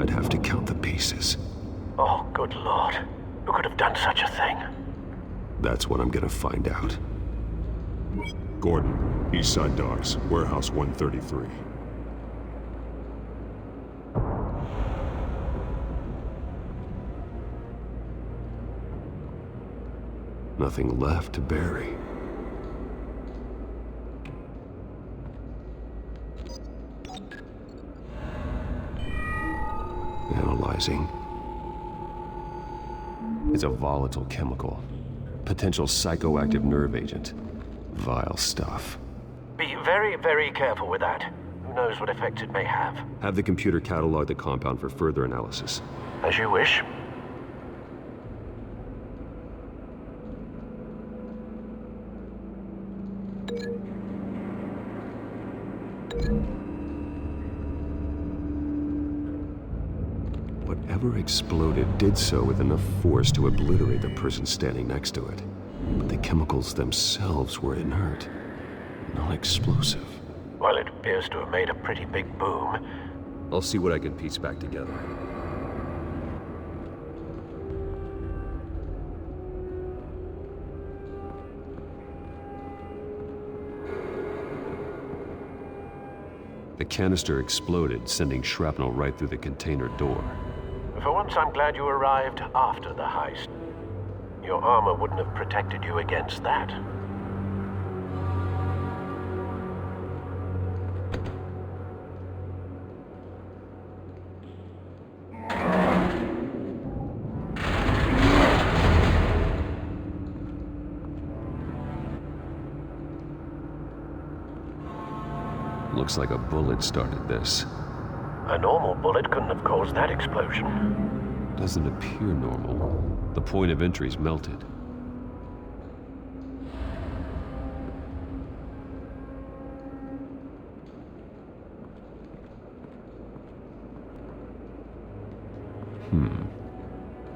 I'd have to count the pieces. Oh, good lord. Who could have done such a thing? That's what I'm gonna find out. Gordon, Eastside Docks, Warehouse 133. Nothing left to bury. Analyzing. It's a volatile chemical. Potential psychoactive nerve agent. Vile stuff. Be very, very careful with that. Who knows what effect it may have. Have the computer catalog the compound for further analysis. As you wish. Whatever exploded did so with enough force to obliterate the person standing next to it. But the chemicals themselves were inert, non-explosive. Well, it appears to have made a pretty big boom. I'll see what I can piece back together. The canister exploded, sending shrapnel right through the container door. For once, I'm glad you arrived after the heist. Your armor wouldn't have protected you against that. Looks like a bullet started this. A normal bullet couldn't have caused that explosion. Doesn't appear normal. The point of entry's melted.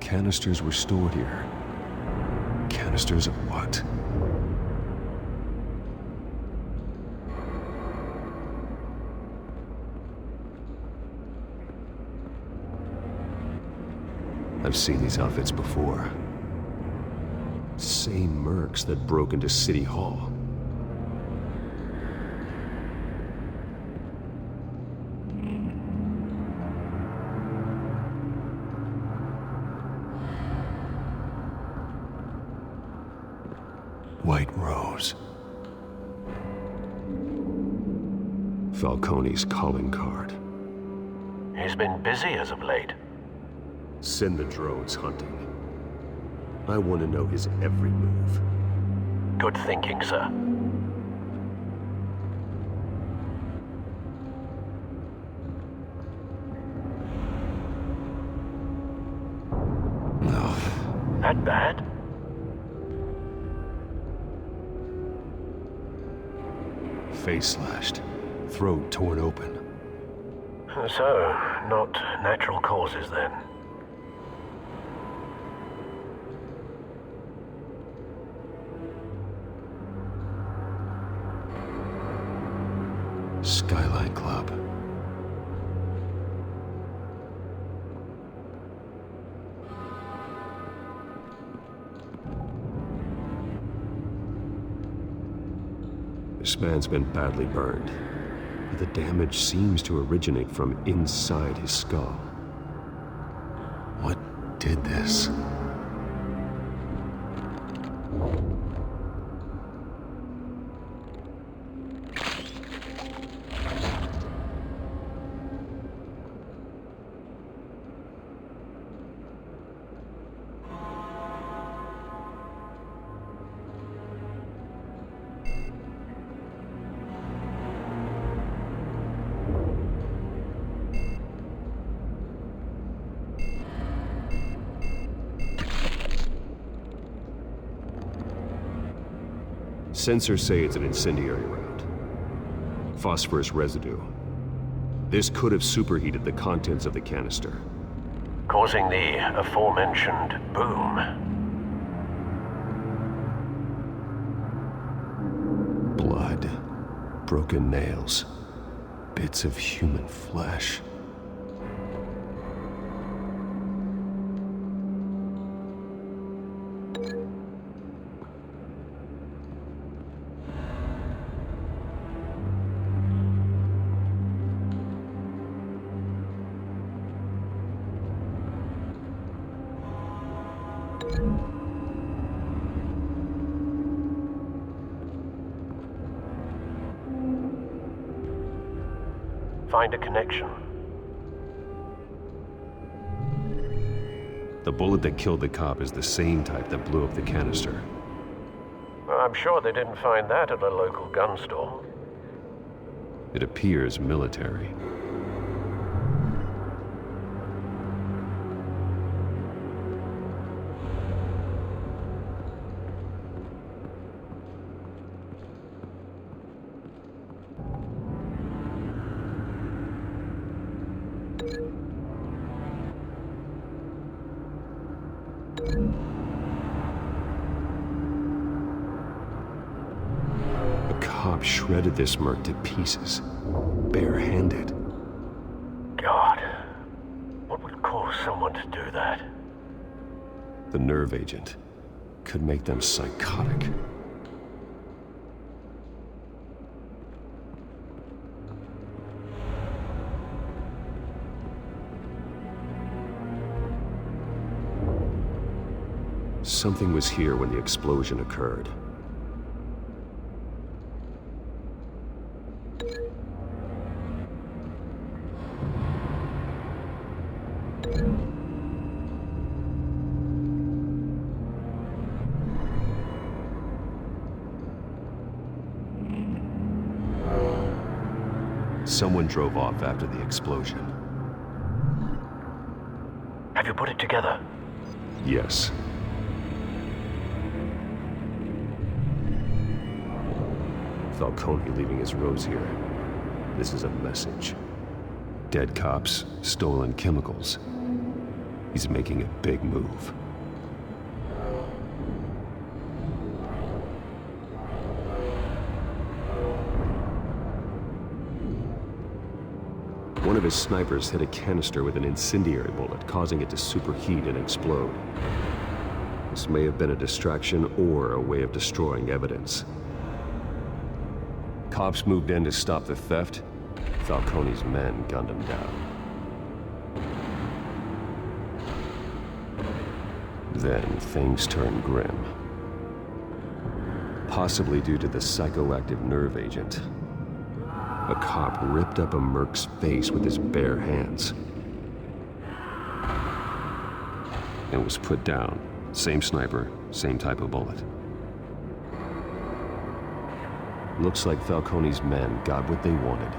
Canisters were stored here. Canisters of what? I've seen these outfits before. Same mercs that broke into City Hall. White Rose. Falcone's calling card. He's been busy as of late. Send the drones hunting. I want to know his every move. Good thinking, sir. No. That bad? Face slashed. Throat torn open. So, not natural causes then. Skyline Club. This man's been badly burned, but the damage seems to originate from inside his skull. What did this? Sensors say it's an incendiary round. Phosphorus residue. This could have superheated the contents of the canister, causing the aforementioned boom. Blood, broken nails, bits of human flesh. Find a connection. The bullet that killed the cop is the same type that blew up the canister. I'm sure they didn't find that at a local gun store. It appears military. The cop shredded this merc to pieces, barehanded. God, what would cause someone to do that? The nerve agent could make them psychotic. Something was here when the explosion occurred. Someone drove off after the explosion. Have you put it together? Yes. Falcone leaving his rose here. This is a message. Dead cops, stolen chemicals. He's making a big move. One of his snipers hit a canister with an incendiary bullet, causing it to superheat and explode. This may have been a distraction or a way of destroying evidence. Cops moved in to stop the theft. Falcone's men gunned him down. Then things turned grim. Possibly due to the psychoactive nerve agent. A cop ripped up a merc's face with his bare hands. And was put down. Same sniper, same type of bullet. Looks like Falcone's men got what they wanted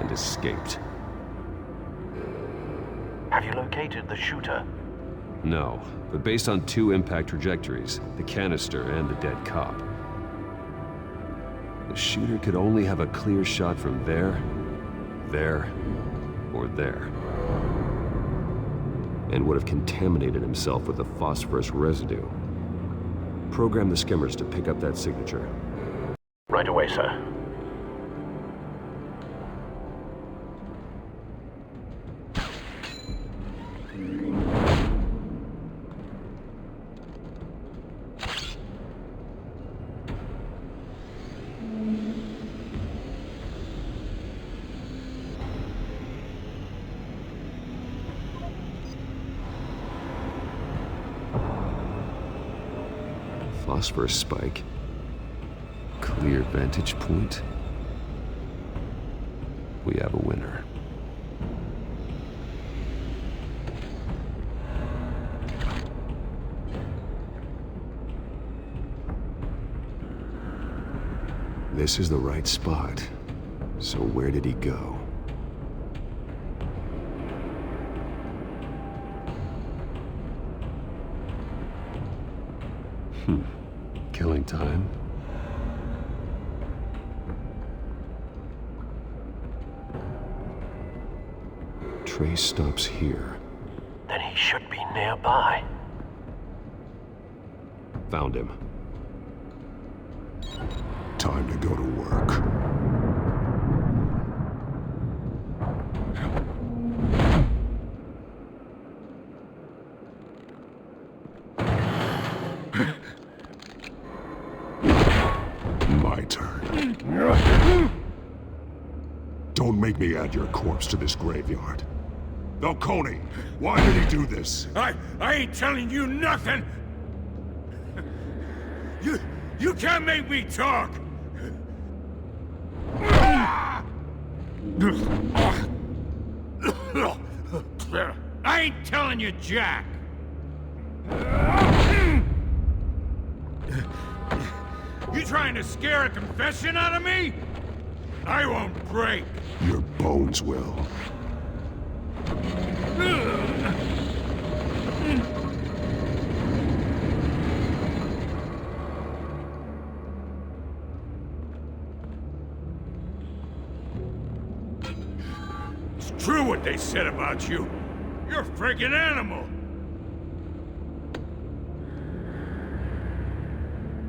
and escaped. Have you located the shooter? No, but based on two impact trajectories, the canister and the dead cop, the shooter could only have a clear shot from there, or there. And would have contaminated himself with the phosphorus residue. Program the skimmers to pick up that signature. Right away, sir. Phosphorus spike. Clear vantage point. We have a winner. This is the right spot. So where did he go? Killing time. Trace stops here. Then he should be nearby. Found him. Time to go to work. My turn. Don't make me add your corpse to this graveyard. Falcone, why did he do this? I ain't telling you nothing! You can't make me talk! I ain't telling you jack. You trying to scare a confession out of me? I won't break. Your bones will. It's true what they said about you. You're a freaking animal.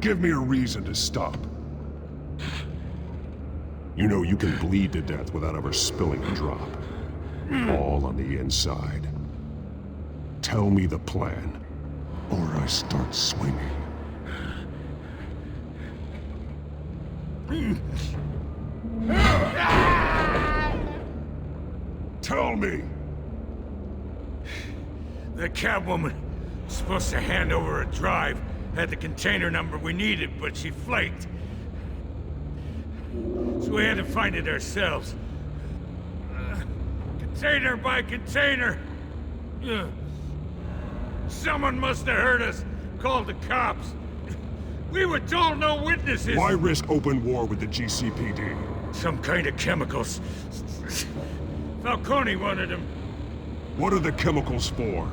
Give me a reason to stop. You know you can bleed to death without ever spilling a drop. All on the inside. Tell me the plan, or I start swinging. Tell me! The Catwoman was supposed to hand over a drive. Had the container number we needed, but she flaked. So we had to find it ourselves. Container by container. Someone must have heard us. Called the cops. We were told no witnesses. Why risk open war with the GCPD? Some kind of chemicals. Falcone wanted them. What are the chemicals for?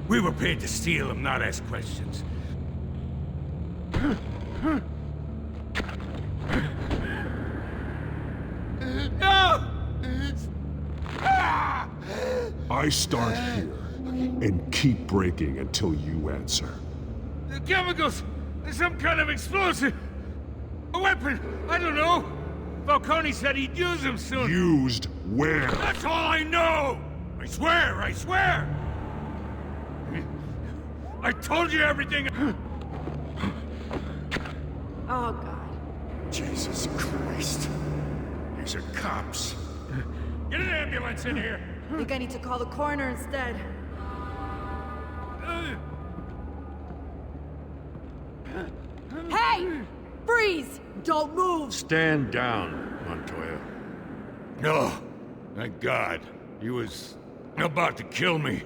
We were paid to steal them, not ask questions. No! I start here and keep breaking until you answer. The chemicals! Some kind of explosive! A weapon! I don't know! Falcone said he'd use them soon. Used where? That's all I know! I swear, I swear! I told you everything! Oh, God. Jesus Christ. These are cops. Get an ambulance in here! I think I need to call the coroner instead. Hey! Freeze! Don't move! Stand down, Montoya. No. Thank God. He was about to kill me.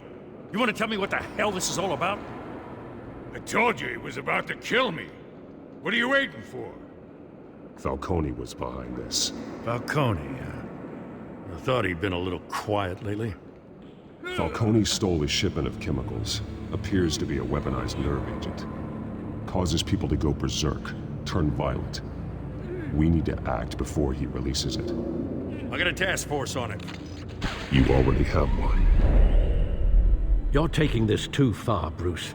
You want to tell me what the hell this is all about? I told you he was about to kill me. What are you waiting for? Falcone was behind this. Falcone, I thought he'd been a little quiet lately. Falcone stole a shipment of chemicals. Appears to be a weaponized nerve agent. Causes people to go berserk, turn violent. We need to act before he releases it. I got a task force on it. You already have one. You're taking this too far, Bruce.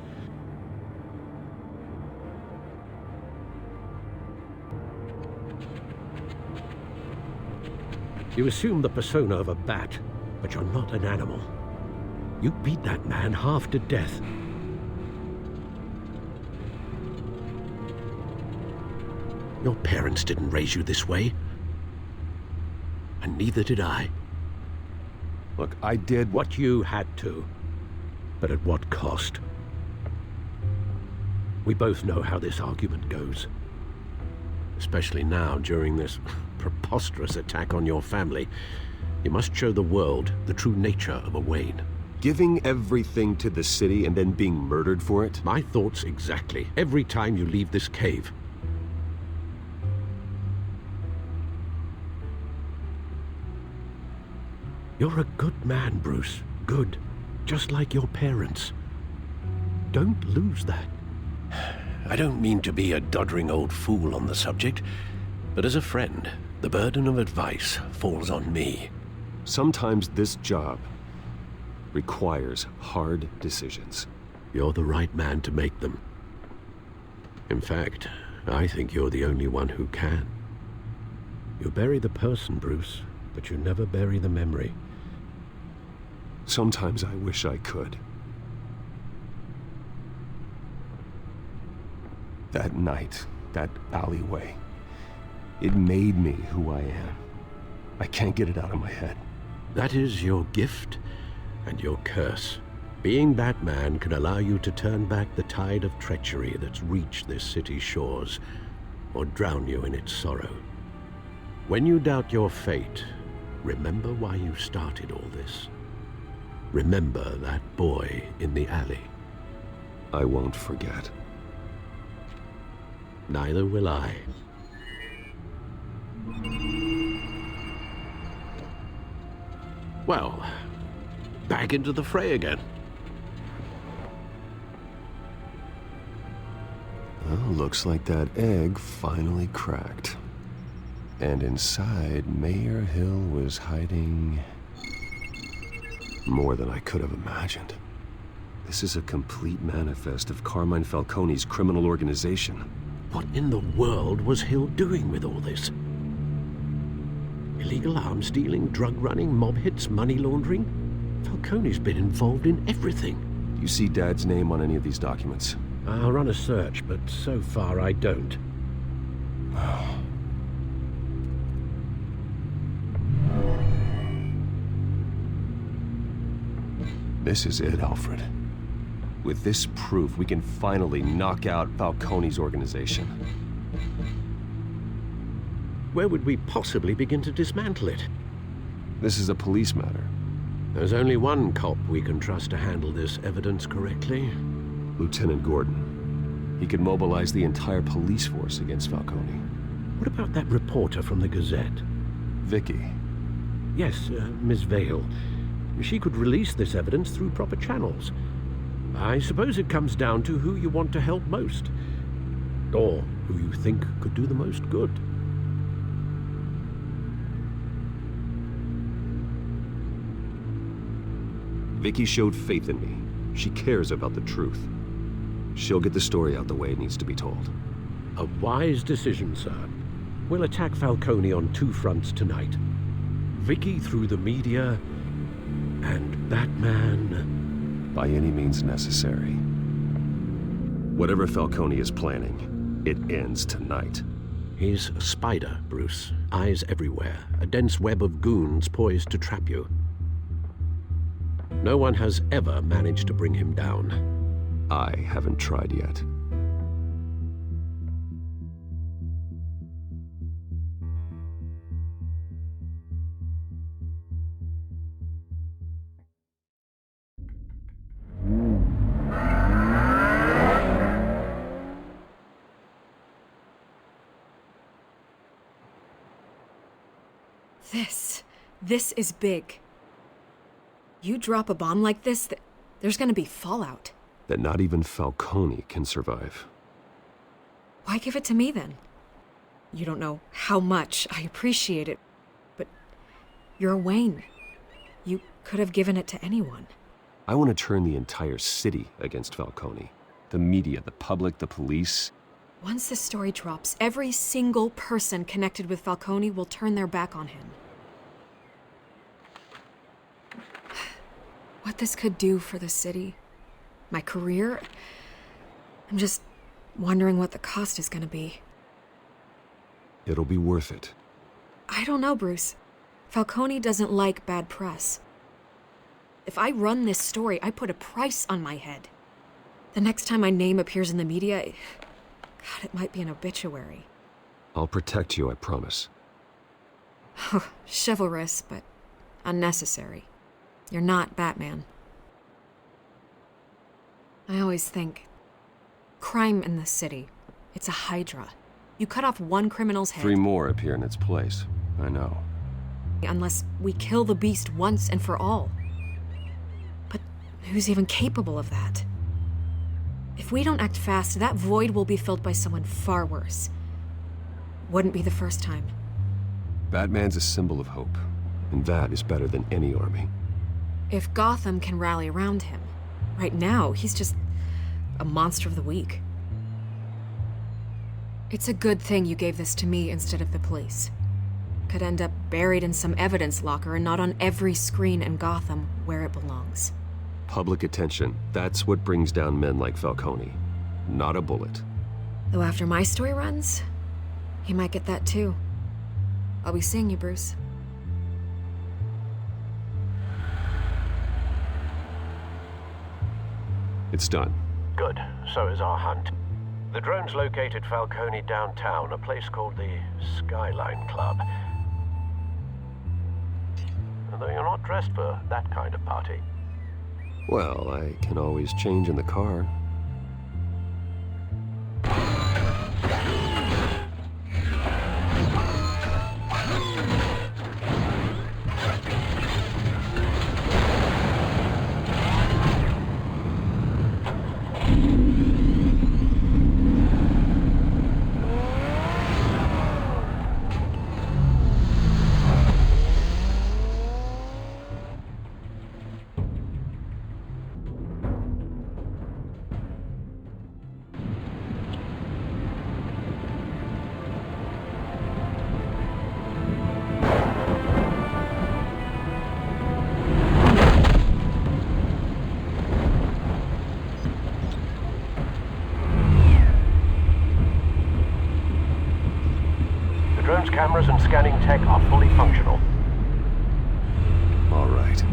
You assume the persona of a bat, but you're not an animal. You beat that man half to death. Your parents didn't raise you this way. And neither did I. Look, I did what you had to. But at what cost? We both know how this argument goes. Especially now, during this preposterous attack on your family. You must show the world the true nature of a Wayne. Giving everything to the city and then being murdered for it? My thoughts exactly. Every time you leave this cave. You're a good man, Bruce. Good. Just like your parents. Don't lose that. I don't mean to be a doddering old fool on the subject, but as a friend, the burden of advice falls on me. Sometimes this job requires hard decisions. You're the right man to make them. In fact, I think you're the only one who can. You bury the person, Bruce, but you never bury the memory. Sometimes I wish I could. That night, that alleyway, it made me who I am. I can't get it out of my head. That is your gift and your curse. Being Batman can allow you to turn back the tide of treachery that's reached this city's shores, or drown you in its sorrow. When you doubt your fate, remember why you started all this. Remember that boy in the alley. I won't forget. Neither will I. Well, back into the fray again. Well, looks like that egg finally cracked. And inside, Mayor Hill was hiding more than I could have imagined. This is a complete manifest of Carmine Falcone's criminal organization. What in the world was Hill doing with all this? Illegal arms dealing, drug running, mob hits, money laundering? Falcone's been involved in everything. Do you see Dad's name on any of these documents? I'll run a search, but so far I don't. This is it, Alfred. With this proof, we can finally knock out Falcone's organization. Where would we possibly begin to dismantle it? This is a police matter. There's only one cop we can trust to handle this evidence correctly. Lieutenant Gordon. He could mobilize the entire police force against Falcone. What about that reporter from the Gazette? Vicky. Yes, Miss Vale. She could release this evidence through proper channels. I suppose it comes down to who you want to help most. Or who you think could do the most good. Vicky showed faith in me. She cares about the truth. She'll get the story out the way it needs to be told. A wise decision, sir. We'll attack Falcone on two fronts tonight. Vicky through the media, and Batman... by any means necessary. Whatever Falcone is planning, it ends tonight. He's a spider, Bruce. Eyes everywhere. A dense web of goons poised to trap you. No one has ever managed to bring him down. I haven't tried yet. This is big. You drop a bomb like this, there's gonna be fallout. That not even Falcone can survive. Why give it to me then? You don't know how much I appreciate it, but you're Wayne. You could have given it to anyone. I want to turn the entire city against Falcone. The media, the public, the police. Once this story drops, every single person connected with Falcone will turn their back on him. What this could do for the city, my career, I'm just wondering what the cost is gonna be. It'll be worth it. I don't know, Bruce. Falcone doesn't like bad press. If I run this story, I put a price on my head. The next time my name appears in the media, God, it might be an obituary. I'll protect you, I promise. Chivalrous, but unnecessary. You're not Batman. I always think, crime in the city, it's a hydra. You cut off one criminal's head. 3 more appear in its place. I know. Unless we kill the beast once and for all. But who's even capable of that? If we don't act fast, that void will be filled by someone far worse. Wouldn't be the first time. Batman's a symbol of hope, and that is better than any army. If Gotham can rally around him, right now he's just a monster of the week. It's a good thing you gave this to me instead of the police. Could end up buried in some evidence locker and not on every screen in Gotham where it belongs. Public attention, that's what brings down men like Falcone. Not a bullet. Though after my story runs, he might get that too. I'll be seeing you, Bruce. It's done. Good. So is our hunt. The drone's located Falcone downtown, a place called the Skyline Club. Although you're not dressed for that kind of party. Well, I can always change in the car. Cameras and scanning tech are fully functional. All right.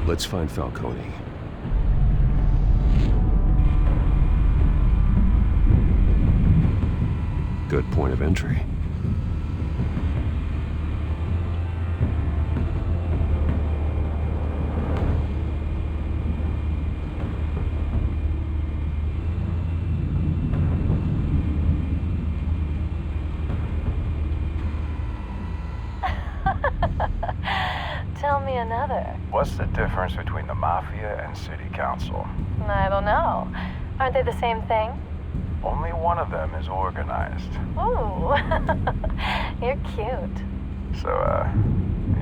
Let's find Falcone. Good point of entry. Tell me another. What's the difference between the Mafia and City Council? I don't know. Aren't they the same thing? Only one of them is organized. Ooh, you're cute. So,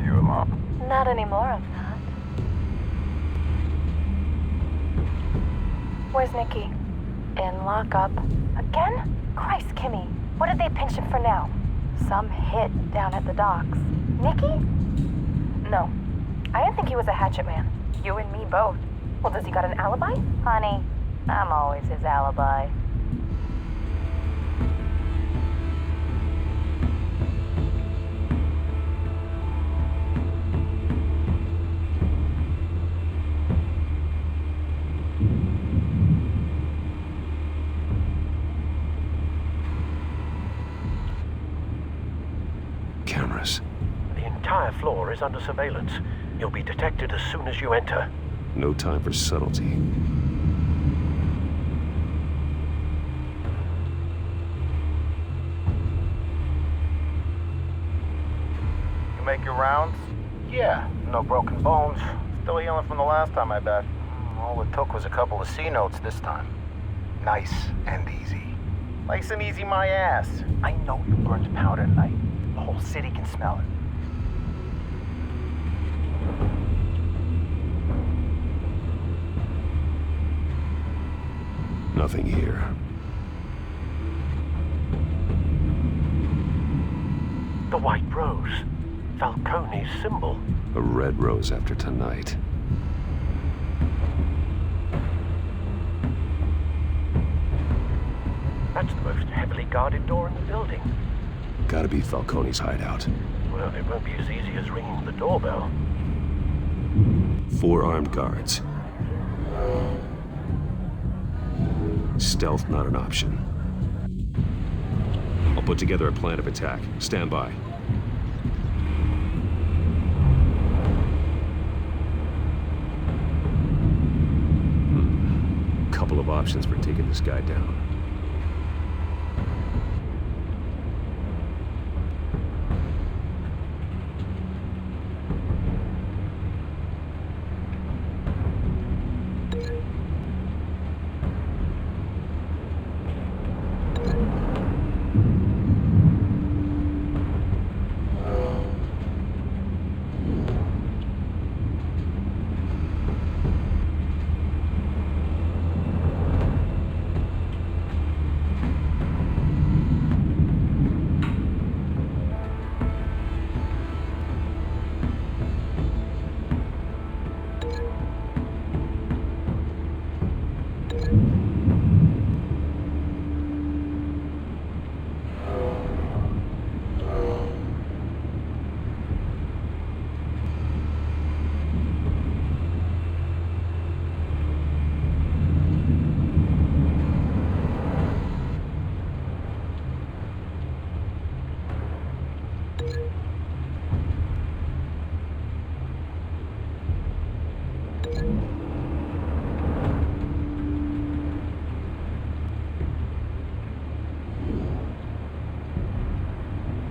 you alone? Not any more of that. Where's Nikki? In lockup. Again? Christ, Kimmy. What did they pinch him for now? Some hit down at the docks. Nikki? No. I didn't think he was a hatchet man. You and me both. Well, does he got an alibi? Honey, I'm always his alibi. Cameras. The entire floor is under surveillance. You'll be detected as soon as you enter. No time for subtlety. You make your rounds? Yeah, no broken bones. Still healing from the last time, I bet. All it took was a couple of C notes this time. Nice and easy. Nice and easy my ass. I know you burned powder tonight. The whole city can smell it. Nothing here. The white rose. Falcone's symbol. A red rose after tonight. That's the most heavily guarded door in the building. Gotta be Falcone's hideout. Well, it won't be as easy as ringing the doorbell. 4 armed guards. Stealth not an option. I'll put together a plan of attack. Stand by. Couple of options for taking this guy down.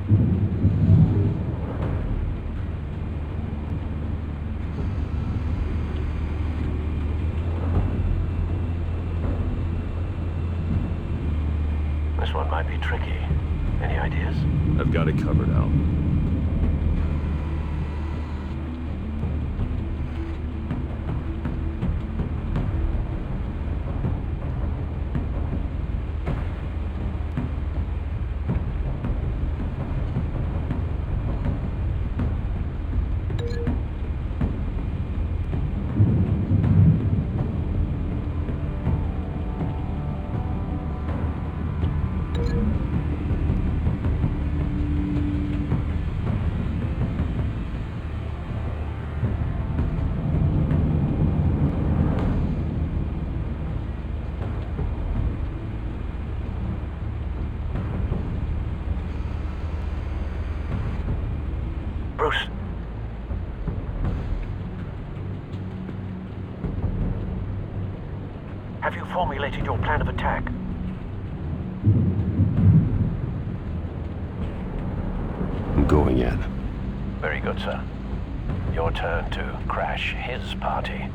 This one might be tricky. Any ideas? I've got it covered, Al. Bruce. Have you formulated your plan of attack? I'm going in. Very good, sir. Your turn to crash his party.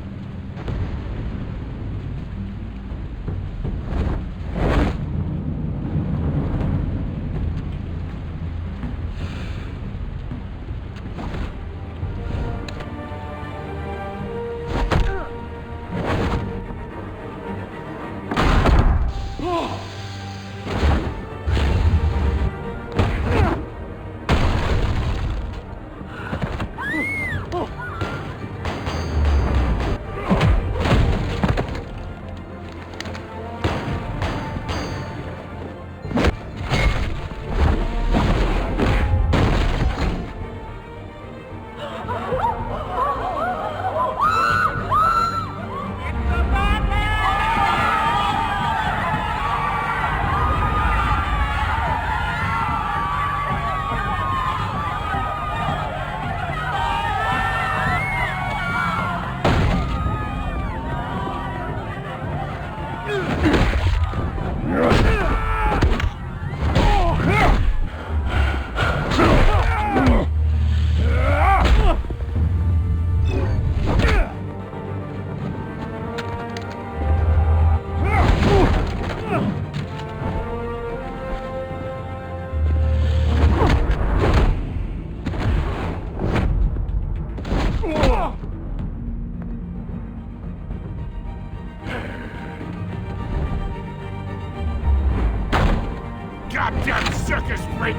Goddamn circus freak!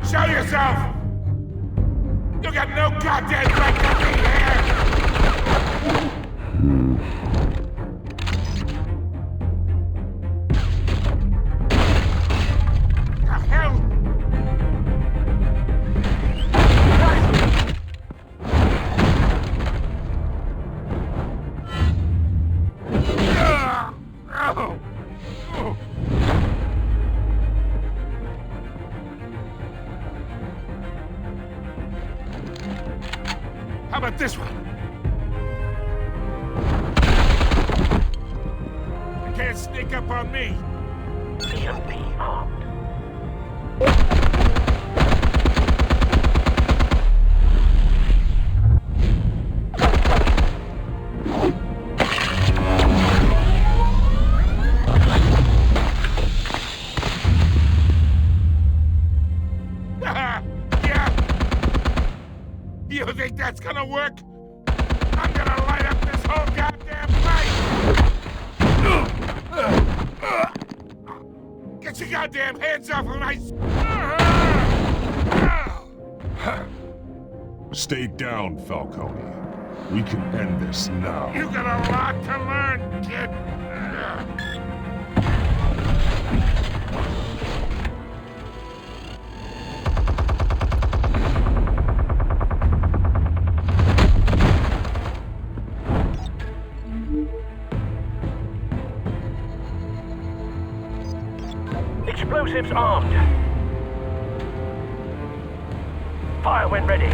Show yourself! You got no goddamn right to be here! The hell? How about this one? You can't sneak up on me. EMP armed. You think that's gonna work? I'm gonna light up this whole goddamn place! Get your goddamn hands off of my... Stay down, Falcone. We can end this now. You got a lot to learn, kid! Explosives armed. Fire when ready.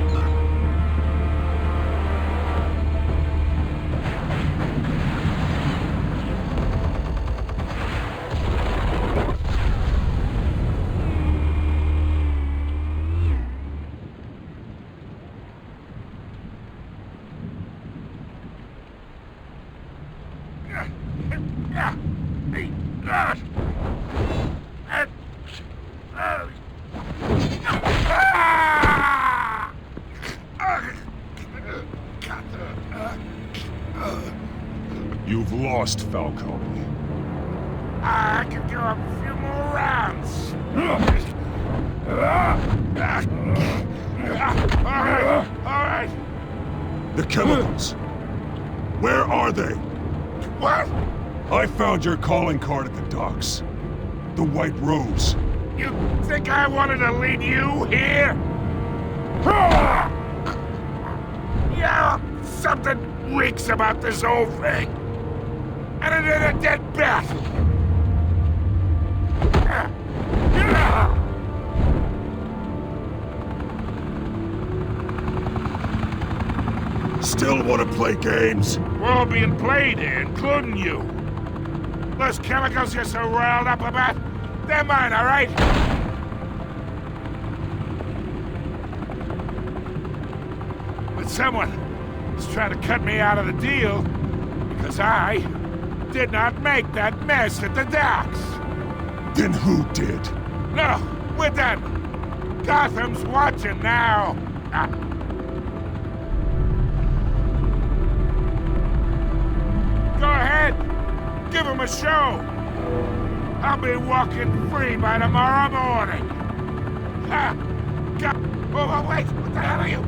You've lost, Falcone. I could go a few more rounds. All right. The chemicals. Where are they? What? I found your calling card at the docks. The White Rose. You think I wanted to lead you here? Yeah, something reeks about this whole thing. And it ain't a dead bat. Still want to play games? We're all being played here, including you. Those chemicals you're so riled up about, they're mine, all right? But someone is trying to cut me out of the deal because I did not make that mess at the docks. Then who did? No, we're done. Gotham's watching now. Go ahead. Give him a show. I'll be walking free by tomorrow morning. Oh, wait. What the hell are you?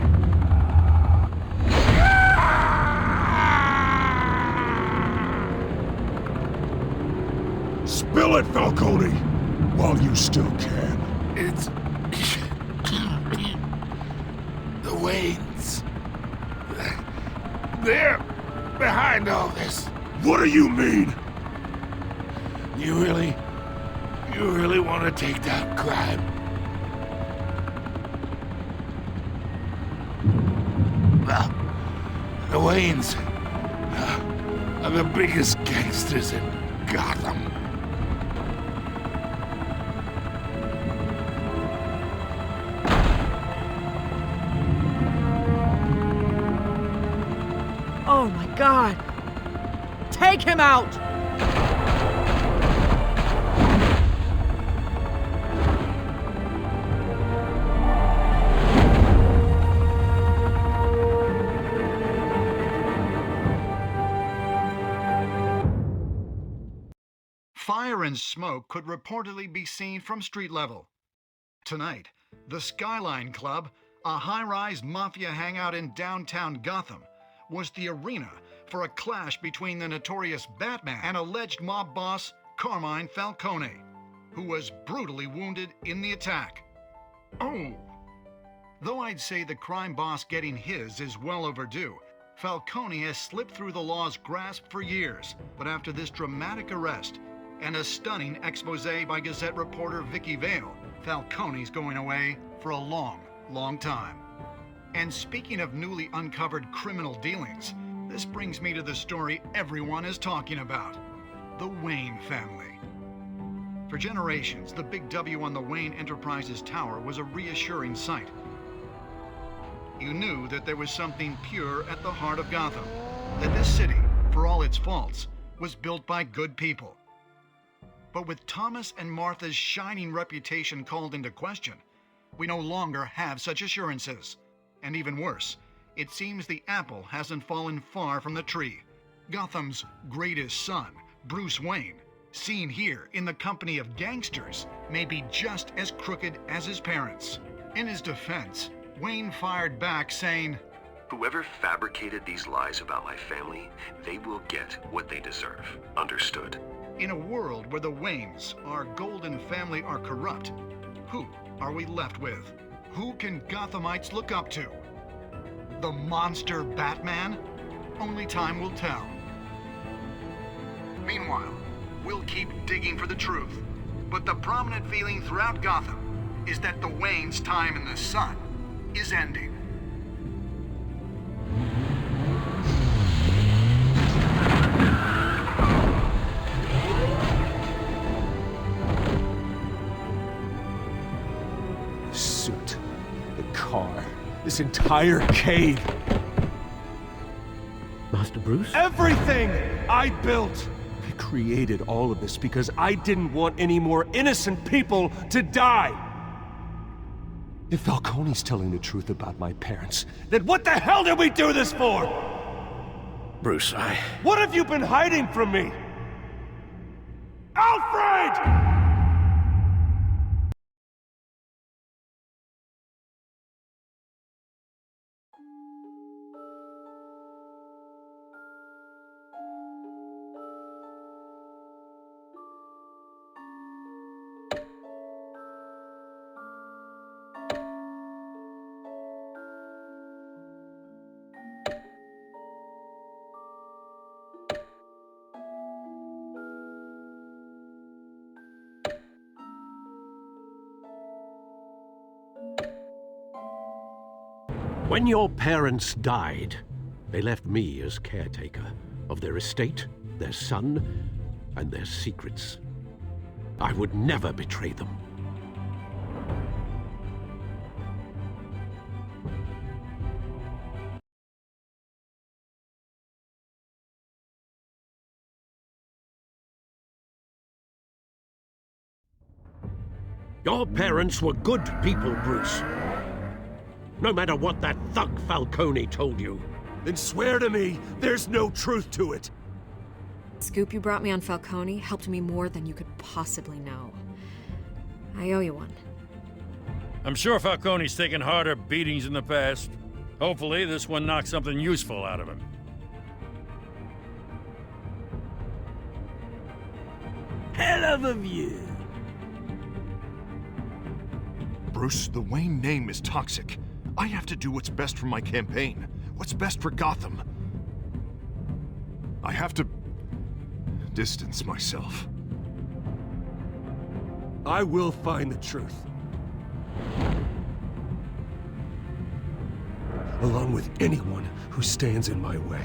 Spill it, Falcone, while you still can. It's... the Waynes. They're behind all this. What do you mean? You really want to take down crime? Well, the Waynes are the biggest gangsters in Gotham. Oh my God! Take him out! Fire and smoke could reportedly be seen from street level. Tonight, the Skyline Club, a high-rise mafia hangout in downtown Gotham, was the arena for a clash between the notorious Batman and alleged mob boss Carmine Falcone, who was brutally wounded in the attack. Oh! Though I'd say the crime boss getting his is well overdue, Falcone has slipped through the law's grasp for years, but after this dramatic arrest and a stunning expose by Gazette reporter Vicky Vale, Falcone's going away for a long, long time. And speaking of newly uncovered criminal dealings, this brings me to the story everyone is talking about: the Wayne family. For generations, the big W on the Wayne Enterprises Tower was a reassuring sight. You knew that there was something pure at the heart of Gotham, that this city, for all its faults, was built by good people. But with Thomas and Martha's shining reputation called into question, we no longer have such assurances. And even worse, it seems the apple hasn't fallen far from the tree. Gotham's greatest son, Bruce Wayne, seen here in the company of gangsters, may be just as crooked as his parents. In his defense, Wayne fired back saying, "Whoever fabricated these lies about my family, they will get what they deserve. Understood?" In a world where the Waynes, our golden family, are corrupt, who are we left with? Who can Gothamites look up to? The monster Batman? Only time will tell. Meanwhile, we'll keep digging for the truth. But the prominent feeling throughout Gotham is that the Waynes' time in the sun is ending. The suit, the car, this entire cave. Master Bruce? Everything I built created all of this because I didn't want any more innocent people to die. If Falcone's telling the truth about my parents, then what the hell did we do this for? Bruce, What have you been hiding from me? Alfred! When your parents died, they left me as caretaker of their estate, their son, and their secrets. I would never betray them. Your parents were good people, Bruce. No matter what that thug Falcone told you. Then swear to me there's no truth to it. The scoop you brought me on Falcone helped me more than you could possibly know. I owe you one. I'm sure Falcone's taken harder beatings in the past. Hopefully, this one knocks something useful out of him. Hell of a view. Bruce, the Wayne name is toxic. I have to do what's best for my campaign. What's best for Gotham. I have to distance myself. I will find the truth. Along with anyone who stands in my way.